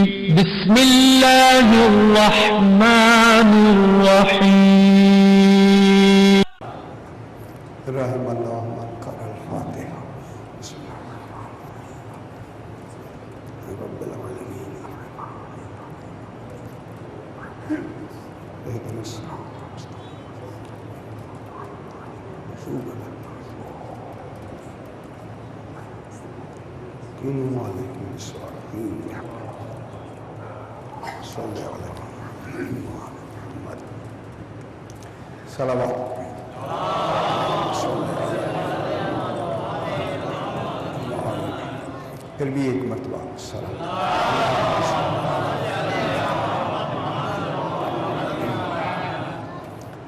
بسم الله الرحمن الرحيم. رحم الله من قرأ الفاتحة. بسم الله رب العالمين. اهدنا الصراط المستقيم. كونوا عليكم الصالحين. صلى على محمد. صلوات. پھر بھی ایک مرتبہ سلام.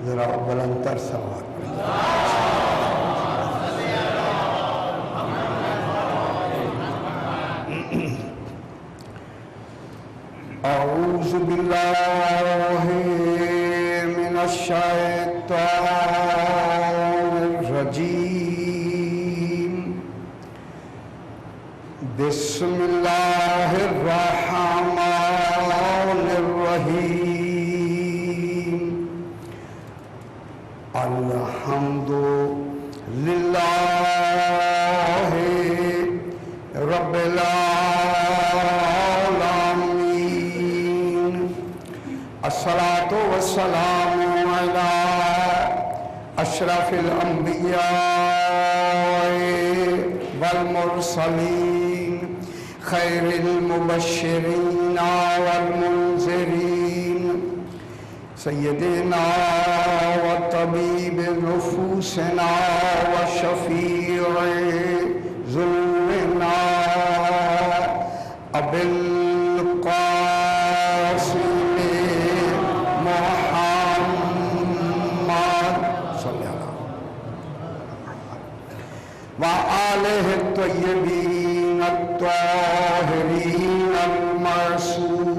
ذرا بلندتر سوال. اعوذ باللہ من الشیطان الرجیم. بسم اللہ الرحمن الرحیم. الحمد للہ رب العالمین. الصلاة والسلام علی اشرف الانبیاء والمرسلین خیر المبشرین والمنذرین سیدنا و طبیب نفوسنا و شفیع ذنوبنا ابی القاسم محمد صلی اللہ وآلہ الطیبین الطاہرین المعصومین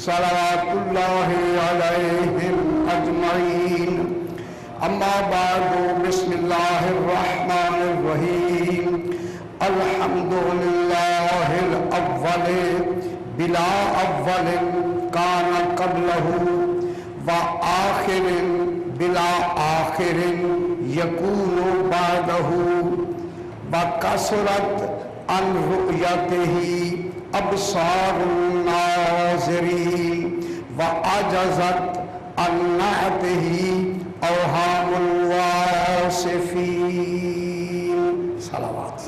صلوات اللہ علیہم اجمعین. اما بعد. بسم اللہ الرحمن الرحیم. الحمد للہ الاول بلا اول کان قبلہ وآخر بلا آخر یکون بعدہ وکثرت عن رؤیتہ ابصار الناظرین وعجزت عن نعتہ اوہام الواصفین. صلوات.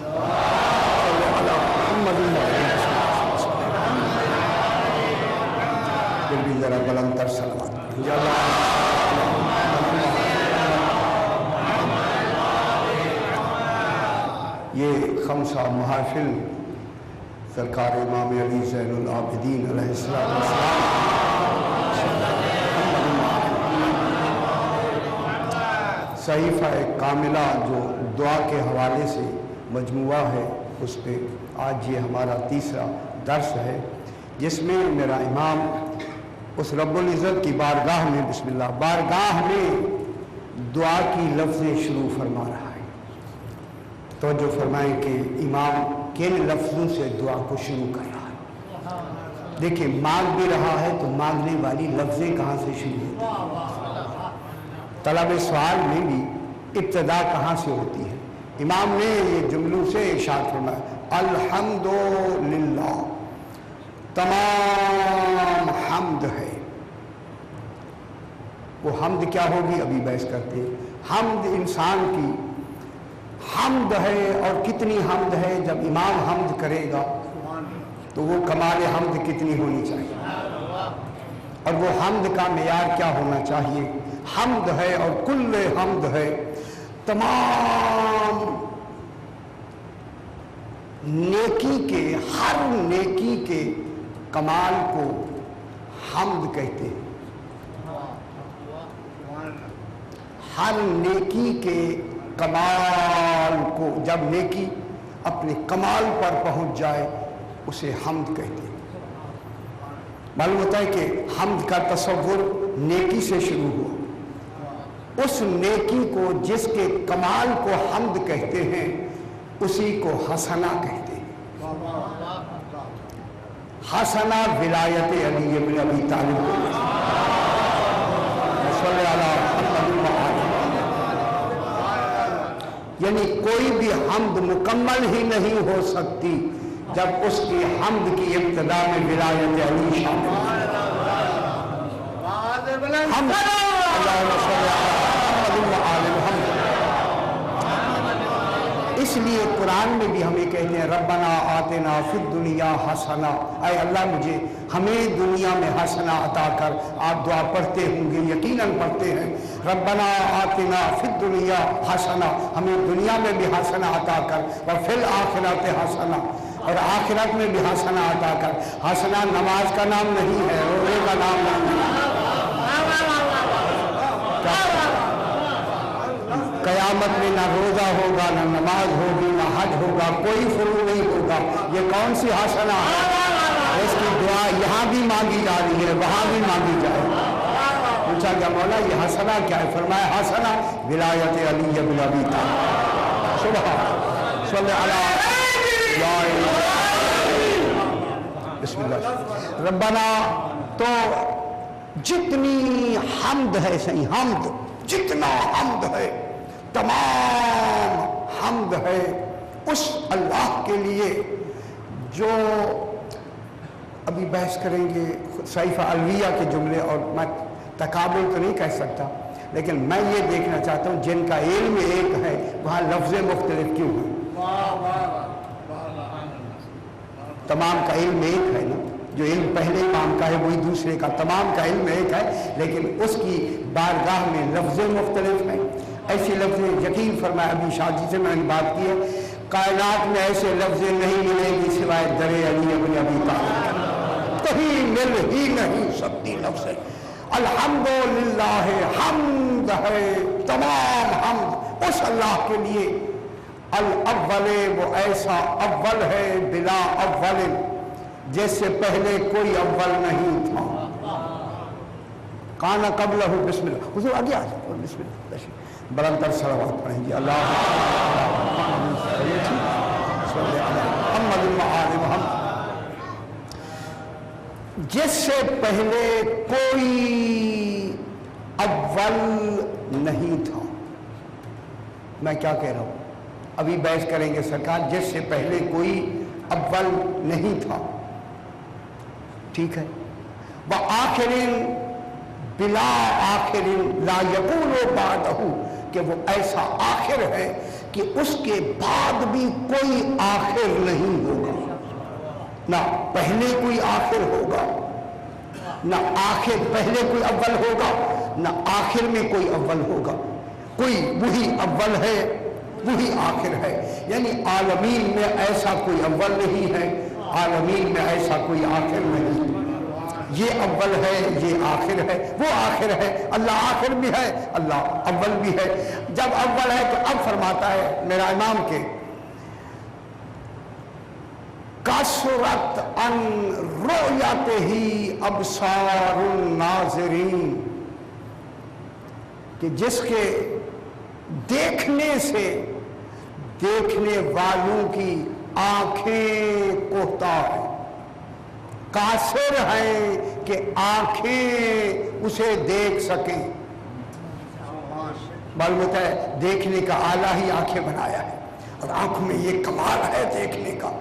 پھر بھی ذرا بلندتر صلوات. یہ خمسہ محافل سرکار امام علی زین العابدین علیہ السلام صحیفہ کاملہ جو دعا کے حوالے سے مجموعہ ہے، اس پہ آج یہ ہمارا تیسرا درس ہے، جس میں میرا امام اس رب العزت کی بارگاہ میں بسم اللہ بارگاہ میں دعا کی لفظیں شروع فرما رہا ہے. توجہ فرمائیں کہ امام کن لفظوں سے دعا کو شروع کر رہا ہے. دیکھیں مانگ بھی رہا ہے تو مانگنے والی لفظیں کہاں سے شروع ہوتی ہیں. طلب سوال میں بھی ابتدا کہاں سے ہوتی ہے. امام نے یہ جملوں سے ارشاد فرمایا الحمدللہ، تمام حمد ہے. وہ حمد کیا ہوگی ابھی بحث کرتے ہیں. حمد انسان کی حمد ہے، اور کتنی حمد ہے. جب امام حمد کرے گا تو وہ کمال حمد کتنی ہونی چاہیے، اور وہ حمد کا معیار کیا ہونا چاہیے. حمد ہے اور کل حمد ہے. تمام نیکی کے، ہر نیکی کے کمال کو حمد کہتے ہیں. ہر نیکی کے کمال کو، جب نیکی اپنے کمال پر پہنچ جائے اسے حمد کہتے ہیں. معلوم ہوتا ہے کہ حمد کا تصور نیکی سے شروع ہوا. اس نیکی کو جس کے کمال کو حمد کہتے ہیں اسی کو حسنہ کہتے ہیں. हसना विलायत अली इब्न अबी तालिब यानी कोई भी हम्द मुकम्मल ही नहीं हो सकती जब उसकी हम्द की इब्तिदा में विलायत अली शामिल है। इसलिए कुरान में भी हमें कहते हैं रब्बना आतिना फिद दुनिया हसना, ऐ अल्लाह मुझे हमें दुनिया में हसना अता कर। आप दुआ पढ़ते होंगे, यकीनन पढ़ते हैं, रब्बना आतिना फिद दुनिया हसना, हमें दुनिया में भी हसना अता कर, व फिल आखिरत हसना, और आखिरत में भी हसना अता कर। हसना नमाज का नाम नहीं है, रोज़े का नाम नहीं है। कयामत में ना रोजा होगा, ना नमाज होगी, ना हज होगा, कोई फुरू नहीं होगा। ये कौन सी हसना है? इसकी दुआ यहाँ भी मांगी जा रही है, वहाँ भी मांगी जाए। पूछा क्या मौला ये हसना क्या है? फरमाया हसना विलायत अली इब्न अबी तालिब। सुभान अल्लाह। बिस्मिल्लाह। रब्बना, तो जितनी हम्द है, सही हम्द, जितना हम्द है, तमाम हम्द है उस अल्लाह के लिए जो, अभी बहस करेंगे सहीफा अलविया के जुमले, और मैं तकाबुल तो नहीं कह सकता, लेकिन मैं ये देखना चाहता हूँ जिनका इल्म एक है वहाँ लफ्ज़ मुख्तलिफ क्यों है? तमाम का इल्म एक है ना, जो इल्म पहले इमाम का है वही दूसरे का, तमाम का इल्म एक है, लेकिन उसकी बारगाह में लफ्ज़ मुख्तलिफ है। ऐसे लफ्ज़ यकीन फरमाया, अभी शाह जी से मैंने बात की है, कायनात में ऐसे लफ्ज़ नहीं मिलेगी सिवाय दरे अली इब्न अबी तालिब, कहीं मिल ही नहीं सकती लफ्ज़। अल्हम्दुलिल्लाह, हम्द है, तमाम हम्द उस अल्लाह के लिए। अल अव्वल, वो ऐसा अव्वल है बिला अव्वल, जैसे पहले कोई अव्वल नहीं था। काना कबलहु, बिस्मिल्लाह, हुजूर आगे आ जाओ, बिस्मिल्लाह, बलंतर सलावत पढ़ेंगे। अल्लाह जिससे पहले कोई अव्वल नहीं था। मैं क्या कह रहा हूं, अभी बहस करेंगे सरकार, जिससे पहले कोई अव्वल नहीं था, ठीक है। व आखिरिन बिला आखिरिन ला यकूनो बादहु, कि वो ऐसा आखिर है कि उसके बाद भी कोई आखिर नहीं होगा। ना पहले कोई आखिर होगा, ना आखिर पहले कोई अव्वल होगा, ना आखिर में कोई अव्वल होगा। कोई वही अव्वल है, वही आखिर है। यानी आलमीन में ऐसा कोई अव्वल नहीं है, आलमीन में ऐसा कोई आखिर नहीं। ये अव्वल है, ये आखिर है, वो आखिर है। अल्लाह आखिर भी है, अल्लाह अव्वल भी है। जब अव्वल है तो अब फरमाता है मेरा इमाम के, कसरत अन रोयातिही अबसारुन नाज़रीन, कि जिसके देखने से देखने वालों की आंखें कोहता है। कासिर है कि आंखें उसे देख सकें। मालूम होता है देखने का आला ही आंखें बनाया है, और आंखों में ये कमाल है देखने का,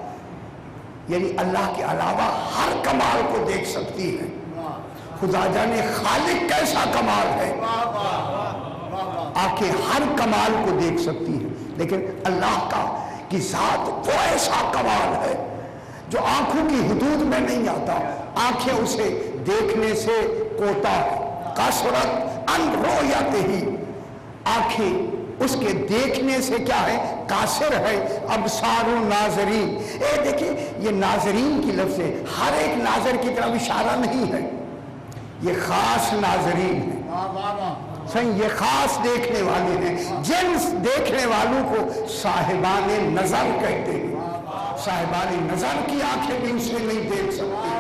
यानी अल्लाह के अलावा हर कमाल को देख सकती है। खुदा जाने खालिक कैसा कमाल है, आंखें हर कमाल को देख सकती हैं, लेकिन अल्लाह का की जात वो ऐसा कमाल है जो आंखों की हुदूद में नहीं आता। आंखें उसे देखने से कोता है। कसरत अन रोयतिही, आंखें उसके देखने से क्या है, कासिर है। अबसारुन नाज़रीन, ए देखिए ये नाज़रीन की लफ्ज़ है, हर एक नाज़र की तरफ इशारा नहीं है, ये खास नाज़रीन है। सही, ये खास देखने वाले हैं। जिन देखने वालों को साहिबाने नजर कहते हैं, साहिबाने नजर की आंखें भी उसे नहीं देख सकती।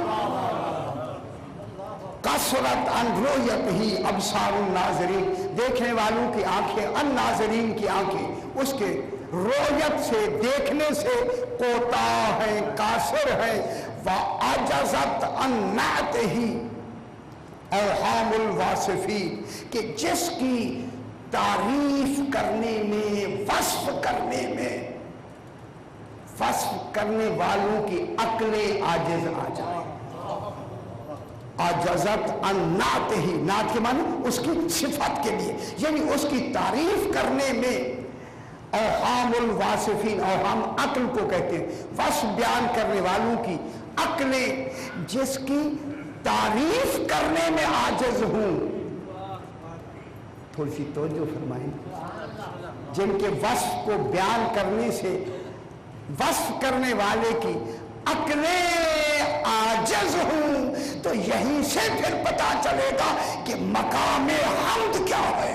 कसरत अन रोयतिही अबसारुन नाज़रीन, देखने वालों की आंखें, अन नाज़रीन की आंखें उसके رویت سے دیکھنے سے کوتاہ ہے، قاصر ہے، وعجزت عن نعتہ اوہام الواصفین، کہ جس کی تعریف کرنے میں، وصف کرنے والوں کی عقلیں عاجز آ جائیں. عجزت عن نعتہ، نعت کے معنی اس کی صفت کے لیے، یعنی اس کی تعریف کرنے میں اوہام الواصفین، اوہام عقل کو کہتے ہیں، وصف بیان کرنے والوں کی عقلیں جس کی تعریف کرنے میں عاجز ہوں. تھوڑی سی توجہ فرمائیں. جن کے وصف کو بیان کرنے سے وصف کرنے والے کی عقلیں عاجز ہوں، تو یہیں سے پھر پتا چلے گا کہ مقام حمد کیا ہے.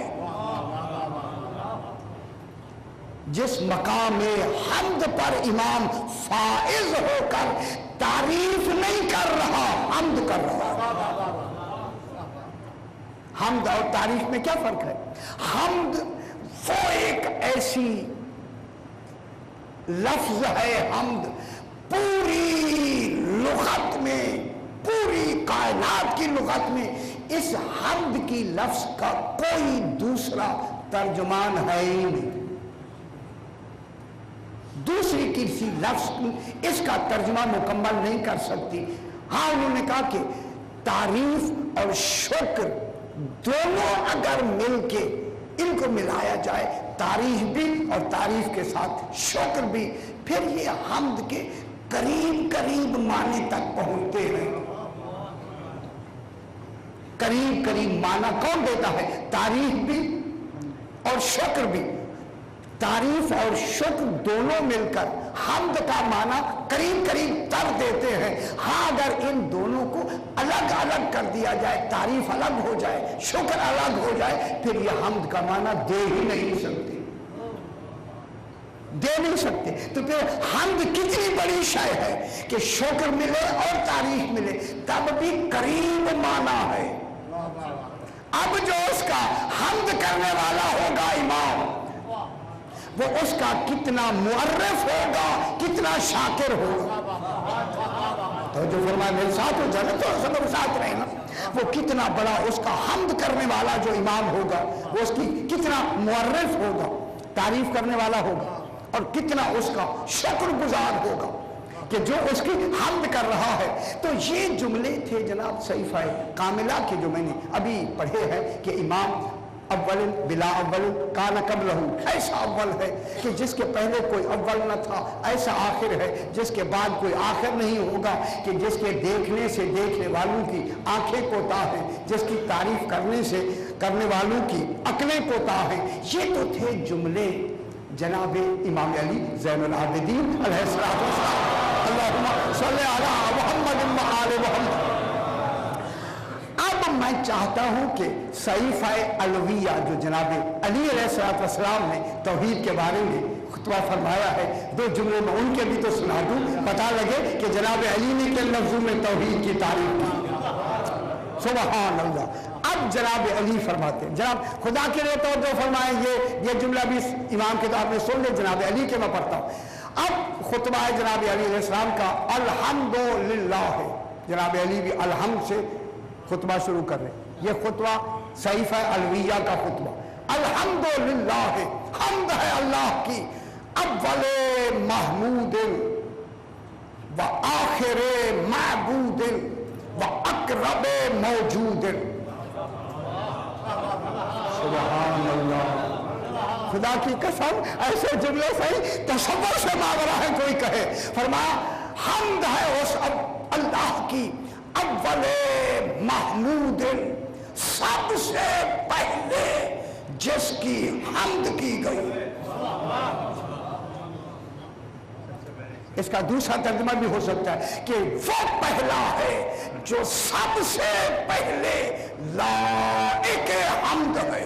جس مقام حمد پر امام فائز ہو کر تعریف نہیں کر رہا، حمد کر رہا. حمد اور تعریف میں کیا فرق ہے؟ حمد وہ ایک ایسی لفظ ہے، حمد پوری لغت میں، پوری کائنات کی لغت میں اس حمد کی لفظ کا کوئی دوسرا ترجمان ہے ہی نہیں. دوسری کسی لفظ اس کا ترجمہ مکمل نہیں کر سکتی. ہاں انہوں نے کہا کہ تعریف اور شکر دونوں اگر مل کے ان کو ملایا جائے، تعریف بھی اور تعریف کے ساتھ شکر بھی، پھر یہ حمد کے قریب معنی تک پہنچتے ہیں. قریب معنی کون دیتا ہے؟ تعریف بھی اور شکر بھی. تعریف اور شکر دونوں مل کر حمد کا معنی قریب تر دیتے ہیں. ہاں اگر ان دونوں کو الگ کر دیا جائے، تعریف الگ ہو جائے، شکر الگ ہو جائے، پھر یہ حمد کا معنی دے ہی نہیں سکتے. تو پھر حمد کتنی بڑی شے ہے کہ شکر ملے اور تعریف ملے، تب بھی قریب معنی ہے. اب جو اس کا حمد کرنے والا ہوگا امام، وہ اس کا کتنا معرف ہوگا، کتنا شاکر ہوگا. تو جو فرمایا میرے ساتھ ہو جانا تو سب ساتھ رہنا، وہ کتنا بڑا اس کا حمد کرنے والا جو امام ہوگا، وہ اس کی کتنا معرف ہوگا، تعریف کرنے والا ہوگا، اور کتنا اس کا شکر گزار ہوگا کہ جو اس کی حمد کر رہا ہے. تو یہ جملے تھے جناب صحیفہ کاملہ کے جو میں نے ابھی پڑھے ہیں کہ امام اول بلا اول کان قبلہ، ایسا اول ہے کہ جس کے پہلے کوئی اول نہ تھا، ایسا آخر ہے جس کے بعد کوئی آخر نہیں ہوگا، کہ جس کے دیکھنے سے دیکھنے والوں کی آنکھیں کوتاہ ہیں، جس کی تعریف کرنے سے کرنے والوں کی عقلیں کوتاہ ہیں. یہ تو تھے جملے جناب امام علی زین العابدین علیہ السلام. اللہم صلی علی محمد و آل محمد. اب میں چاہتا ہوں کہ صحیفہ علویہ جو جناب علی علیہ السلام نے توحید کے بارے میں خطبہ فرمایا ہے، دو جملے میں ان کے بھی تو سنا دوں، پتہ لگے کہ جناب علی نے کن لفظوں میں توحید کی تعریف کی. سبحان اللہ. اب جناب علی فرماتے ہیں، جناب خدا کے لیے تو جو فرمائیں یہ جملہ بھی امام کے طور میں سن لے، جناب علی کے میں پڑھتا ہوں. اب خطبہ ہے جناب علی علیہ السلام کا الحمدللہ ہے. جناب علی بھی الحمد سے خطبہ شروع کر رہے ہیں. یہ خطبہ صحیفہ علویہ کا خطبہ. الحمدللہ ہے، حمد ہے اللہ کی، اول محمود و آخر معبود و اقرب موجود. سبحان اللہ. خدا کی قسم ایسے جملے سے تصور سے ماورا ہے کوئی کہے. فرمایا حمد ہے اس اللہ کی اول محمود، سب سے پہلے جس کی حمد کی گئی. اس کا دوسرا ترجمہ بھی ہو سکتا ہے کہ وہ پہلا ہے جو سب سے پہلے لائق حمد ہے.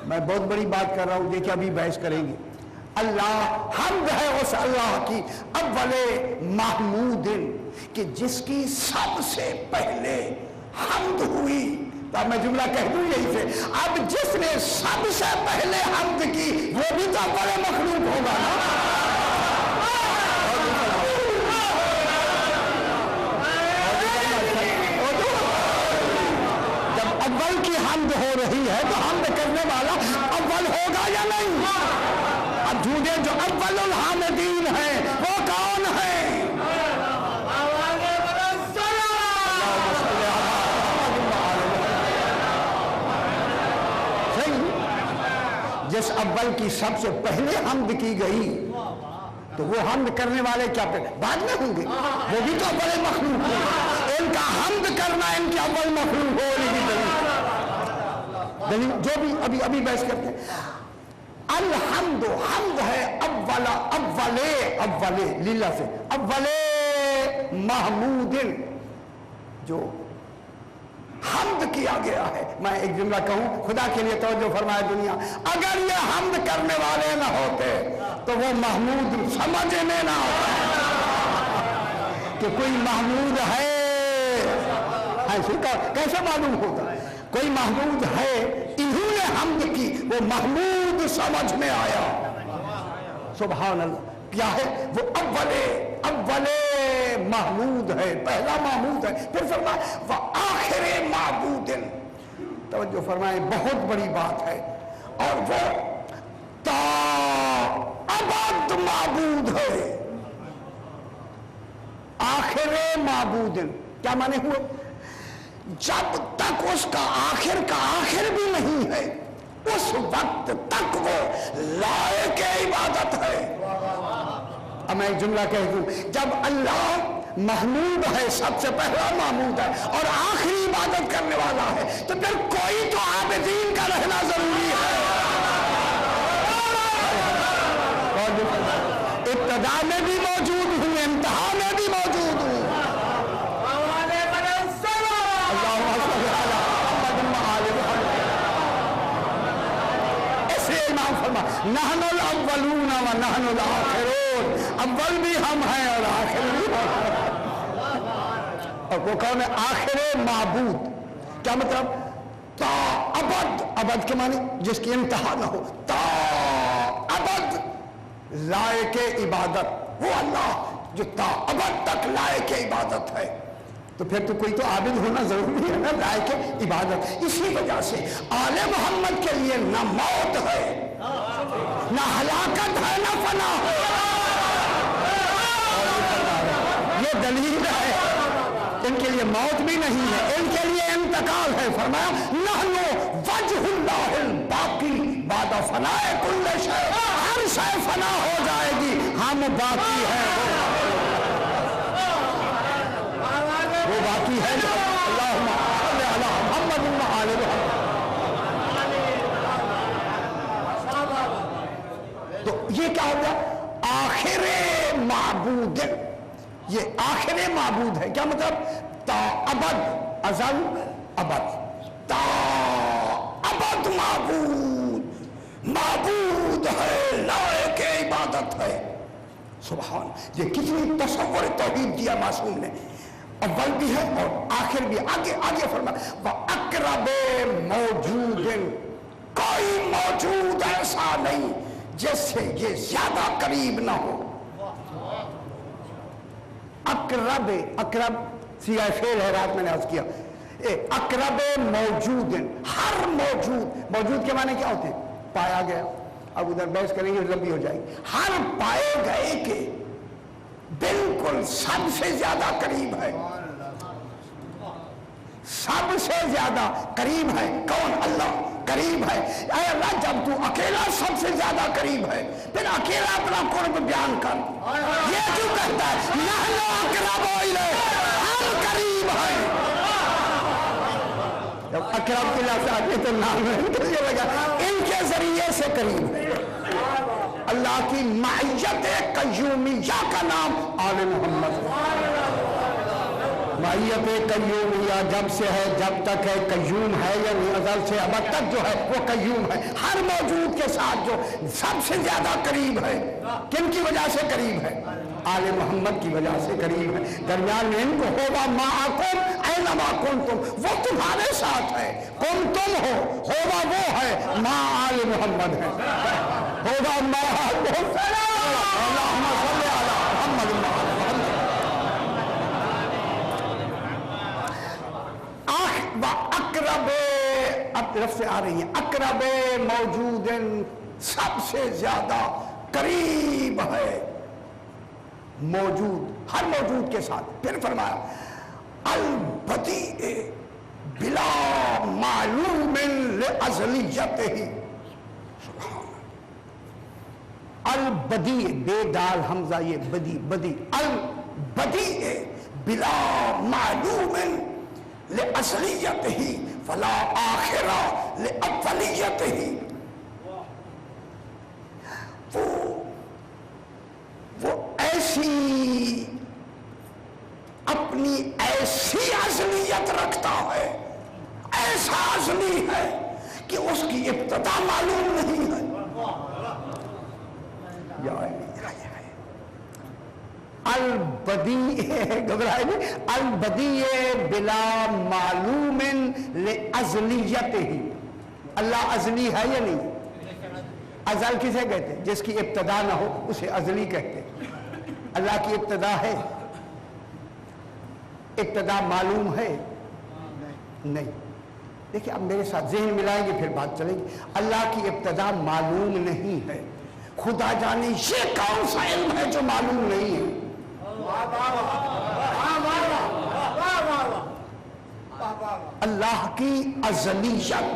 میں بہت بڑی بات کر رہا ہوں، دیکھیں ابھی بحث کریں گے. اللہ حمد ہے اس اللہ کی اول محمود کہ جس کی سب سے پہلے حمد ہوئی. तब मैं जुमला कह दूं यही से, अब जिसने सबसे पहले हम्द की वो भी तो बड़े मखलूक होगा ना। जब अव्वल की हम्द हो रही है तो हम्द करने वाला अव्वल होगा या नहीं? अब झूठे जो अव्वलुल हामिदीन है वो कौन है? जिस अव्वल की सबसे पहले हम्द की गई तो वो हम्द करने वाले क्या बाद में होंगे? वो भी तो बड़े मखलूक हैं। इनका हम्द करना इनके अव्वल मखलूक होने की दलील जो भी अभी अभी बहस करते हैं। अल्हम्दु हम्द है अव्वला अव्वले अव्वले लीला से अव्वले महमूदिन जो हम्द किया गया है। मैं एक जुमला कहूं खुदा के लिए तवज्जो फरमाए दुनिया, अगर ये हम्द करने वाले ना होते तो वो महमूद समझ में ना आता कि कोई महमूद है। ऐसे कैसे मालूम होता? कोई महमूद है, इन्होंने हम्द की, वो महमूद समझ में आया। सुभान अल्लाह। क्या है वो? अव्वले अव्वले महमूद है, पहला महमूद है। फिर फरमाए वह आखिरे माबूदिन, तवज्जो फरमाए बहुत बड़ी बात है, और वो ता अबद माबूद है। आखिरे माबूदिन क्या माने हुए? जब तक उसका आखिर का आखिर भी नहीं है उस वक्त तक वो लायक इबादत है। अब मैं एक जुमला कह दूं, जब अल्लाह महमूद है, सबसे पहला महमूद है और आखिरी इबादत करने वाला है, तो फिर कोई तो आबिदीन का रहना जरूरी है। इब्तिदा में भी मौजूद हूं, इंतहा में भी मौजूद हूं। इसलिए इमाम फरमा नहनुल अव्वलून व नहनुल आखिरून, अव्वल भी हम हैं और आखिर भी हम हैं। और वो कौन है? आखिर माबूद। क्या मतलब? ता अबद, अबद के माने जिसकी इंतहा न हो, ता अबद लायक इबादत, वो अल्लाह जो ता अबद तक लायक इबादत है। तो फिर तो कोई तो आबिद होना जरूरी है ना, लायक इबादत। इसी वजह से आले मोहम्मद के लिए ना मौत है, ना हलाकत है, ना फना है। ये दलील है, इनके लिए मौत भी नहीं है, इनके लिए इंतकाल है। फरमाया नहनु वजहुल्लाहिल बाकी बाद फनाए कुल्ल शै, हर शै फना हो जाएगी, हम बाकी हैं। वो बाकी है। अल्लाहुम्मा सल्ली अला मुहम्मद व आले मुहम्मद। तो ये क्या हो गया? आखिरे माबूद, ये आखिरे माबूद है। क्या मतलब? ता अबद, अजल अबद, ता अबद माबूद, माबूद है, लायक इबादत है। सुभान, ये कितनी तसव्वुर तौहीद दिया मासूम ने। अव्वल भी है और आखिर भी। आगे आगे फरमा वह अक़रबे मौजूदिन, कोई मौजूद ऐसा नहीं जिससे ये ज्यादा करीब ना हो। अक़रब, अक़रब सिया फेल है, रात मैंने अर्ज किया। अक़रबे मौजूदिन, हर मौजूद, मौजूद के माने क्या होते हैं? पाया गया। अब उधर बहस करेंगे लंबी हो जाएगी। हर पाए गए के बिल्कुल सबसे ज्यादा करीब है, सबसे ज्यादा करीब है। कौन? अल्लाह करीब है। ऐ अल्लाह, जब तू अकेला सबसे ज्यादा करीब है, फिर अकेला अपना कुर्ब बयान कर। ये क्यों कहता है नहनु अक़रबु इलैहि, हम करीब हैं। जब अक़रब के लफ्ज़ आते तो नाम इनके लगा, इनके जरिए से करीब है। अल्लाह की माइयत कय्यूमिया का नाम आले मोहम्मद। माइयत कय्यूमिया जब से है, जब तक है, कय्यूम है यानी अज़ल से अबद तक जो है वो कय्यूम है। हर मौजूद के साथ जो सबसे ज्यादा करीब है, किन की वजह से करीब है? آل محمد کی وجہ سے قریب ہے. درمیان میں ان کو ہوگا معکم اینما کنتم، وہ تمہارے ساتھ ہے. کم تم ہو، ہوگا وہ ہے، ما آل محمد ہے، ہوگا ما آل محمد. اللہم صلی علی محمد وعلی محمد. اقرب، اب طرف سے آ رہی ہیں، اقرب موجود، سب سے زیادہ قریب ہے موجود، ہر موجود کے ساتھ. پھر فرمایا البدیع بلا معلوم لازلیتہ. البدیع، بے دال حمزہ یہ بدی، بدی. البدیع بلا معلوم لازلیتہ فلا آخر لاولیتہ. وہ ایسی اپنی ایسی ازلیت رکھتا ہے، ایسا ازلی ہے کہ اس کی ابتدا معلوم نہیں ہے. البدیع، گھبرائے نہیں، البدیع بلا معلوم لازلیتہ. اللہ ازلی ہے یا نہیں؟ ازل کسے کہتے ہیں؟ جس کی ابتدا نہ ہو اسے ازلی کہتے ہیں. اللہ کی ابتدا ہے؟ ابتدا معلوم ہے؟ نہیں. دیکھیں اب میرے ساتھ ذہن ملائیں گے پھر بات چلے گی. اللہ کی ابتدا معلوم نہیں ہے. خدا جانے یہ کون سا علم ہے جو معلوم نہیں ہے؟ اللہ کی ازلیت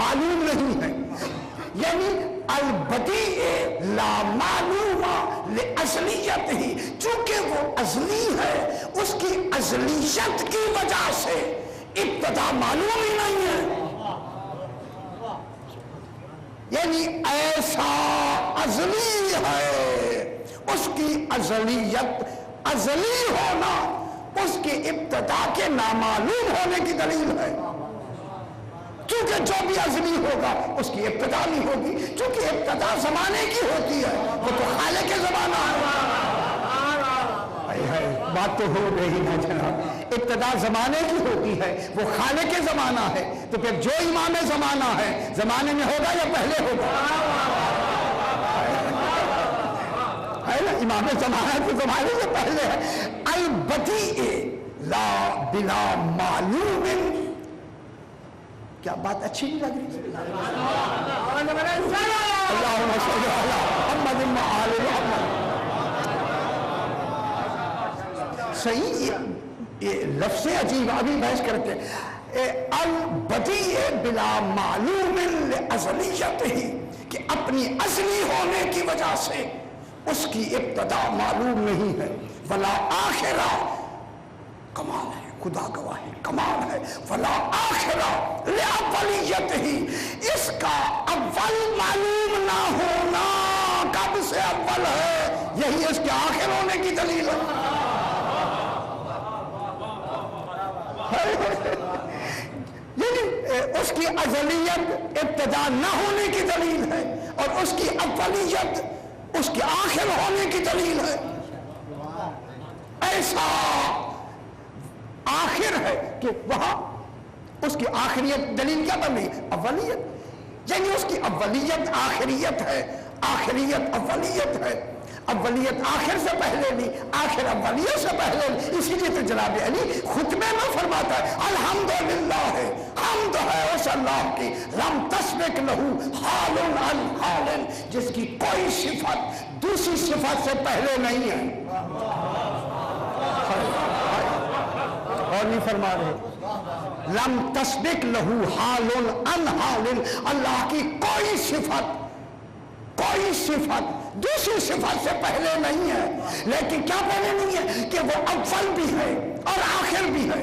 معلوم نہیں ہے. یعنی البدیع لا معلوم لازلیتہ، چونکہ وہ ازلی ہے اس کی ازلیت کی وجہ سے ابتدا معلوم ہی نہیں ہے. یعنی ایسا ازلی ہے، اس کی ازلیت، ازلی ہونا اس کی ابتدا کے نامعلوم ہونے کی دلیل ہے. کیونکہ جو بھی ازلی ہوگا اس کی ابتدا نہیں ہوگی، چونکہ ابتدا زمانے کی ہوتی ہے، وہ تو خالق کے زمانہ ہے. بات تو ہو رہی ہے جناب، ابتدا زمانے کی ہوتی ہے، وہ خالق کے زمانہ ہے. تو پھر جو امام زمانہ ہے زمانے میں ہوگا یا پہلے ہوگا؟ ہے نا، امام زمانہ تو زمانے سے پہلے ہے. البدیع لا بلا معلوم. کیا بات اچھی نہیں لگ رہی؟ اللہم صلی علی محمد وعلی محمد. صحیح، یہ لفظ عجیب ابھی بحث کرتے ہیں. البدیع بلا معلوم لازلیتہ، کہ اپنی ازلی ہونے کی وجہ سے اس کی ابتدا معلوم نہیں ہے. ولا آخر، کمال ہے، خدا گواہ ہے، کمال ہے. ولا آخر لاولیتہ، اس کا اول معلوم نہ ہونا کب سے اول ہے، یہی اس کے آخر ہونے کی دلیل ہے. یعنی اس کی ازلیت ابتدا نہ ہونے کی دلیل ہے، اور اس کی اولیت اس کے آخر ہونے کی دلیل ہے. ایسا آخر ہے کہ وہاں اس کی آخریت دلیل کیا بنی؟ اولیت. یعنی اس کی اولیت آخریت ہے، آخریت اولیت ہے. اولیت آخر سے پہلے نہیں، آخر اولیت سے پہلے نہیں. اسی لیے تو جناب علی خطبے میں فرماتا ہے الحمدللہ، حمد ہے اس اللہ کی، لم تسبق لہو حال عن حال، جس کی کوئی صفت دوسری صفت سے پہلے نہیں ہے. اور نہیں فرما رہے لم تسبق لہو حال عن حال، اللہ کی کوئی صفت دوسری صفت سے پہلے نہیں ہے. لیکن کیا پہلے نہیں ہے؟ کہ وہ اول بھی ہے اور آخر بھی ہے،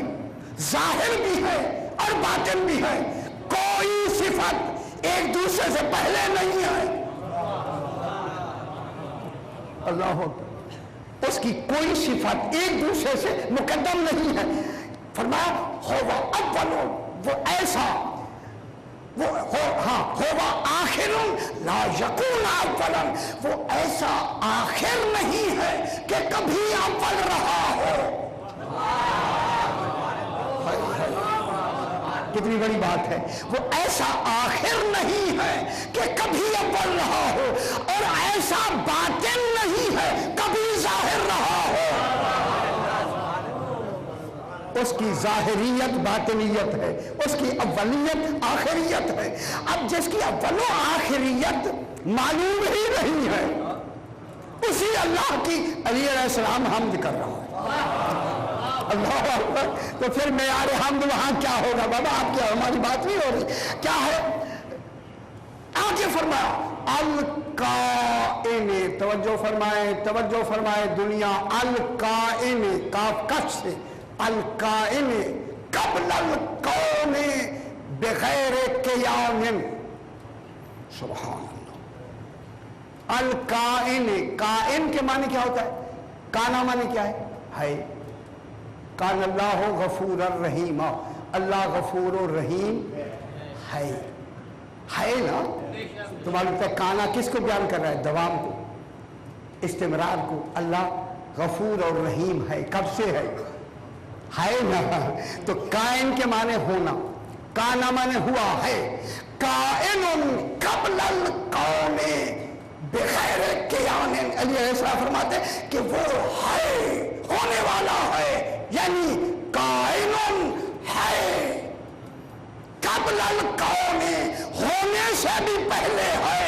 ظاہر بھی ہے اور باطن بھی ہے. کوئی صفت ایک دوسرے سے پہلے نہیں ہے. اللہ اکبر. اس کی کوئی صفت ایک دوسرے سے مقدم نہیں ہے. فرمایا ہوا اول، وہ ایسا، وہ ہووا آخر لا یکون اولا، وہ ایسا آخر نہیں ہے کہ کبھی اول رہا ہو۔ کتنی بڑی بات ہے، وہ ایسا آخر نہیں ہے کہ کبھی اول رہا ہو، اور ایسا باطن نہیں ہے کبھی ظاہر رہا ہو۔ اس کی ظاہریت باطنیت ہے، اس کی اولیت آخریت ہے۔ اب جس کی اول و آخریت معلوم ہی نہیں ہے، اسی اللہ کی علی علیہ السلام حمد کر رہا ہے۔ اللہ اکبر۔ تو پھر معیار حمد وہاں کیا ہوگا بابا؟ آپ کی ہماری بات نہیں ہو رہی، کیا ہے؟ آگے فرمایا القائن، توجہ فرمائے دنیا، القائن کاف کش سے، القائن قبل الکون بغیر قیام، سبحان اللہ۔ القائن، قائن کے معنی کیا ہوتا ہے؟ کانا معنی کیا ہے؟ کان اللہ غفور الرحیم، اللہ غفور الرحیم ہے نا؟ تو معلوم ہے کانا کس کو بیان کر رہا ہے؟ دوام کو، استمرار کو۔ اللہ غفور اور رحیم ہے، کب سے ہے نا؟ تو کائن کے معنی ہونا، کانا معنی ہوا ہے۔ کائن قبل الکون بغیر قیام، علی علیہ السلام فرماتے ہیں کہ وہ ہے، ہونے والا ہے، یعنی کائن ہے قبل الکون، ہونے سے بھی پہلے ہے۔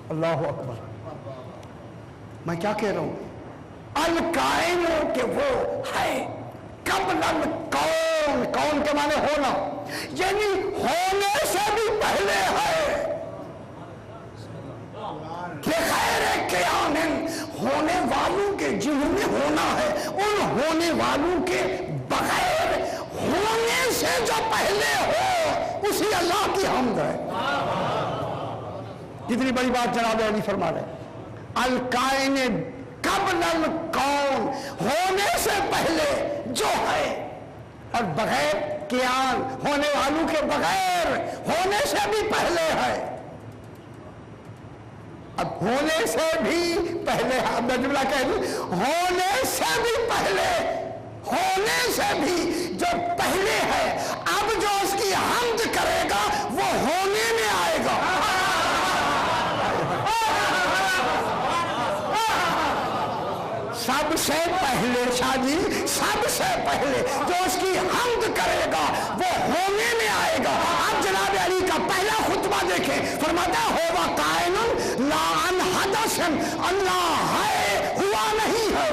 اللہ اکبر۔ میں کیا کہہ رہا ہوں؟ الکائن کہ وہ ہے قبل الکون، کون کے معنی ہونا، یعنی ہونے سے بھی پہلے ہے۔ بغیر قیام، ہونے والوں کے جنہوں میں ہونا ہے، ان ہونے والوں کے بغیر ہونے سے جو پہلے ہو، اسی اللہ کی حمد ہے۔ کتنی بڑی بات جناب علی فرما رہے ہیں۔ الکائن قبل الکون، ہونے سے پہلے جو ہے، اور بغیر قیام، ہونے والوں کے بغیر، ہونے سے بھی پہلے ہے۔ اب ہونے سے بھی پہلے، میں جملہ کہہ دوں، ہونے سے بھی پہلے، ہونے سے بھی جو پہلے ہے، اب جو اس کی حمد کرے گا وہ ہونے میں آئے گا۔ سب سے پہلے شاہ جی، سب سے پہلے جو اس کی حمد کرے گا وہ ہونے میں آئے گا۔ اب جناب علی کا پہلا خطبہ دیکھیں، فرماتا ہے ہووا قائن لا عن حدث، اللہ ہے، ہوا نہیں ہے۔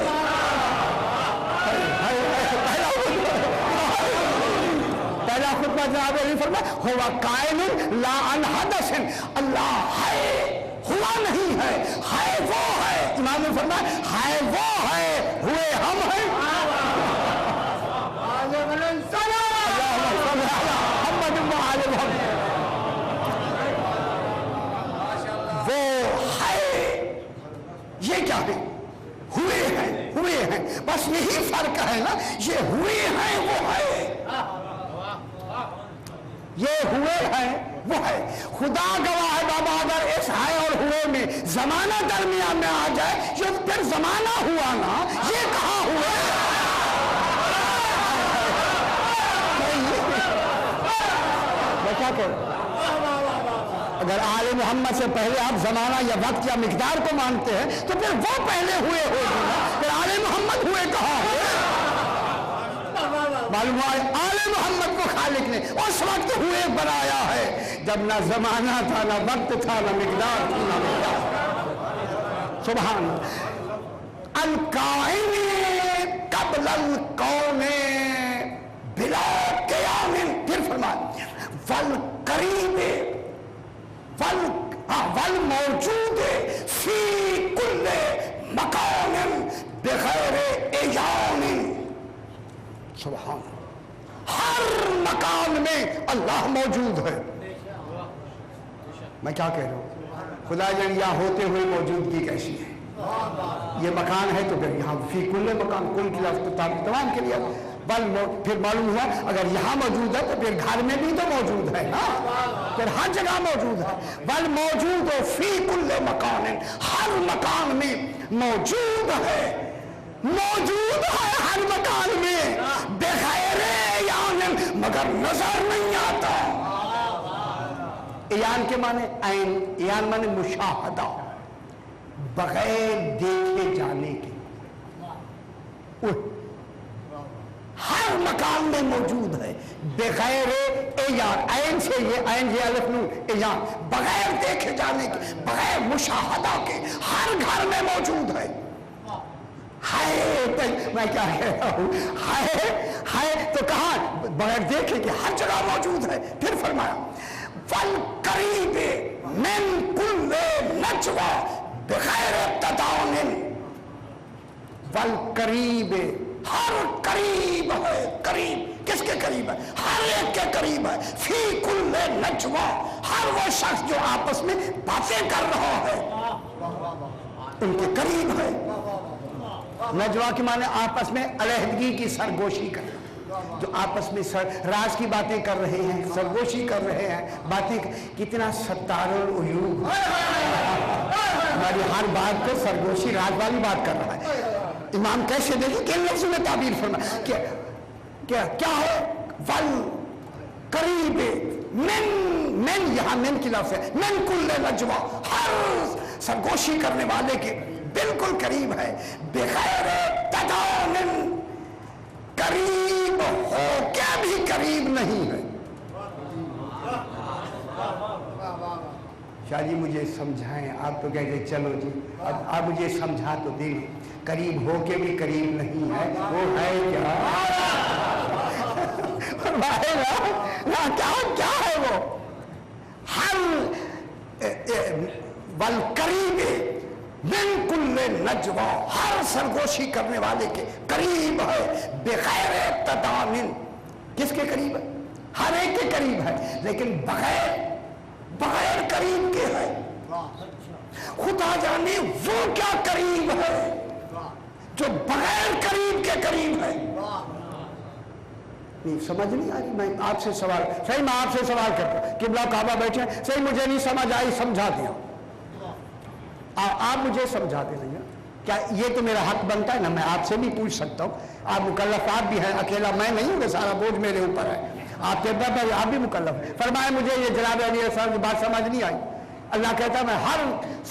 پہلا خطبہ جناب علی فرماتا ہووا قائن لا عن حدث، اللہ ہے، ہوا نہیں ہے وہ ہے۔ امام نے فرمایا ہے وہ ہے، ہوئے ہم ہیں۔ وہ ہے، یہ کیا ہے؟ ہوئے ہیں، بس یہی فرق ہے نا، یہ ہوئے ہیں وہ ہے، یہ ہوئے ہیں وہ ہے۔ خدا گواہ ہے بابا، اگر اس ہے اور ہوئے میں زمانہ درمیان میں آ جائے، جو پھر زمانہ ہوا نا، یہ کہاں ہوئے؟ میں کیا کہوں؟ اگر آل محمد سے پہلے آپ زمانہ یا وقت یا مقدار کو مانتے ہیں تو پھر وہ پہلے ہوئے ہوگی نا، پھر آل محمد ہوئے کہاں ہوئے؟ معلوم ہے آل محمد کو خالق نے اس وقت ہوئے بنایا ہے جب نہ زمانہ تھا، نہ وقت تھا، نہ مقدار تھی، نہ مقدار۔ سبحان القائم قبل الکون بلا قیام، پھر فرمایا والقریب والموجود فی کل مقام بغیر ایام۔ سبحان، ہر مکان میں اللہ موجود ہے۔ میں کیا کہہ رہا ہوں؟ خدا جان یہاں ہوتے ہوئے موجودگی کیسی ہے؟ یہ مکان ہے تو پھر یہاں فی کل مکان، کل کی لفظ تمام کے لیے फिर मालूम हुआ अगर यहाँ मौजूद है तो फिर घर में भी तो मौजूद है ना, फिर हर जगह मौजूद है। बल मौजूद हो फी कुल्ले मकान, हर मकान में मौजूद है, मौजूद है हर मकान में, बेखैर यान मगर नजर नहीं आता। यान के माने ऐन, यान माने मुशाहदा, बगैर देखे जाने के, हर मकान में मौजूद है, बगैर एयान, ऐन से ये ऐन ये अलफ नून एयान, बगैर देखे जाने के, बगैर मुशाहदा के हर घर में मौजूद है। मैं क्या कह रहा हूं, है तो कहा बगैर देखे के हर जगह मौजूद है। फिर फरमाया वल करीब मिन कुल्ले नजवा बगैर तदाउन, वल करीब, हर करीब है, करीब किसके करीब है, हर एक के करीब है, फी कुल्ले नजवा, हर वो शख्स जो आपस में बातें कर रहा है उनके करीब है। नजवा के माने आपस में अलहदगी की सरगोशी कर, जो आपस में राज की बातें कर रहे हैं, सरगोशी कर रहे हैं, बातें, कितना सत्तारुल उयूब, हमारी हर बात को सरगोशी राज वाली बात कर रहा है। इमाम कैसे देखिए किन लफ्ज़ों में ताबीर फरमाया, क्या क्या क्या है, वल करीब मिन, मिन यहाँ मिन की लफ्ज़ है, मिन कुल्ले नजवा, हर सरगोशी करने वाले के बिल्कुल करीब है, बगैर तदाउन, करीब हो क्या भी करीब नहीं है। शाह जी मुझे समझाएं, आप तो कहते चलो जी अब आप मुझे समझा तो दे, करीब हो के भी करीब नहीं है, वो है क्या ना क्या है वो, हर वल करीब मिन कुल्ले नजवा, हर सरगोशी करने वाले के करीब है, बगैर तदामिन, किसके करीब है, हर एक के करीब है, लेकिन बगैर बगैर करीब के है। खुदा जाने वो क्या करीब है जो बगैर करीब के करीब है। नहीं समझ नहीं आ रही, मैं आपसे सवाल, सही मैं आपसे सवाल करता हूं, किबला काबा बैठे, सही मुझे नहीं समझ आई, समझा दिया, आप मुझे समझा दे रही हैं, क्या ये तो मेरा हक बनता है ना, मैं आपसे भी पूछ सकता हूँ, आप मुकल्लफ आप भी हैं, अकेला मैं नहीं हूँ, सारा बोझ मेरे ऊपर है, आप कहते आप भी मुकल्लफ है। फरमाए मुझे ये जनाब अली साहब की बात समझ नहीं आई, अल्लाह कहता मैं हर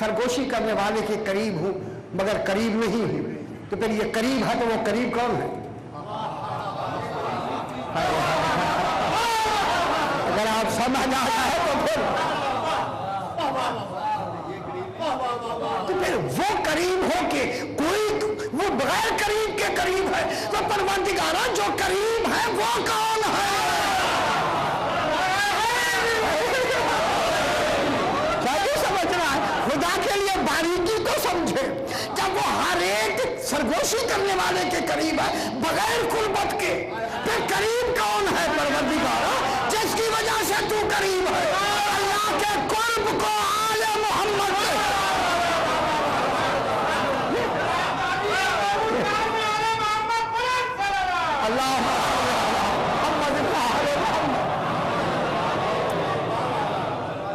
सरगोशी करने वाले के करीब हूँ मगर करीब नहीं हूँ, तो फिर ये करीब है तो वो करीब कौन है? अगर आप समझ आता है तो फिर वो करीब हो के कोई वो बगैर करीब के करीब है, तो परवरदिगारा जो करीब है वो कौन है? क्या समझना है? खुदा के लिए बारीकी तो समझे, जब वो हर एक सरगोशी करने वाले के करीब है बगैर कुर्बत के, फिर करीब कौन है? परवरदिगारा जिसकी वजह से तू करीब है, अल्लाह के कुर्ब को आले मोहम्मद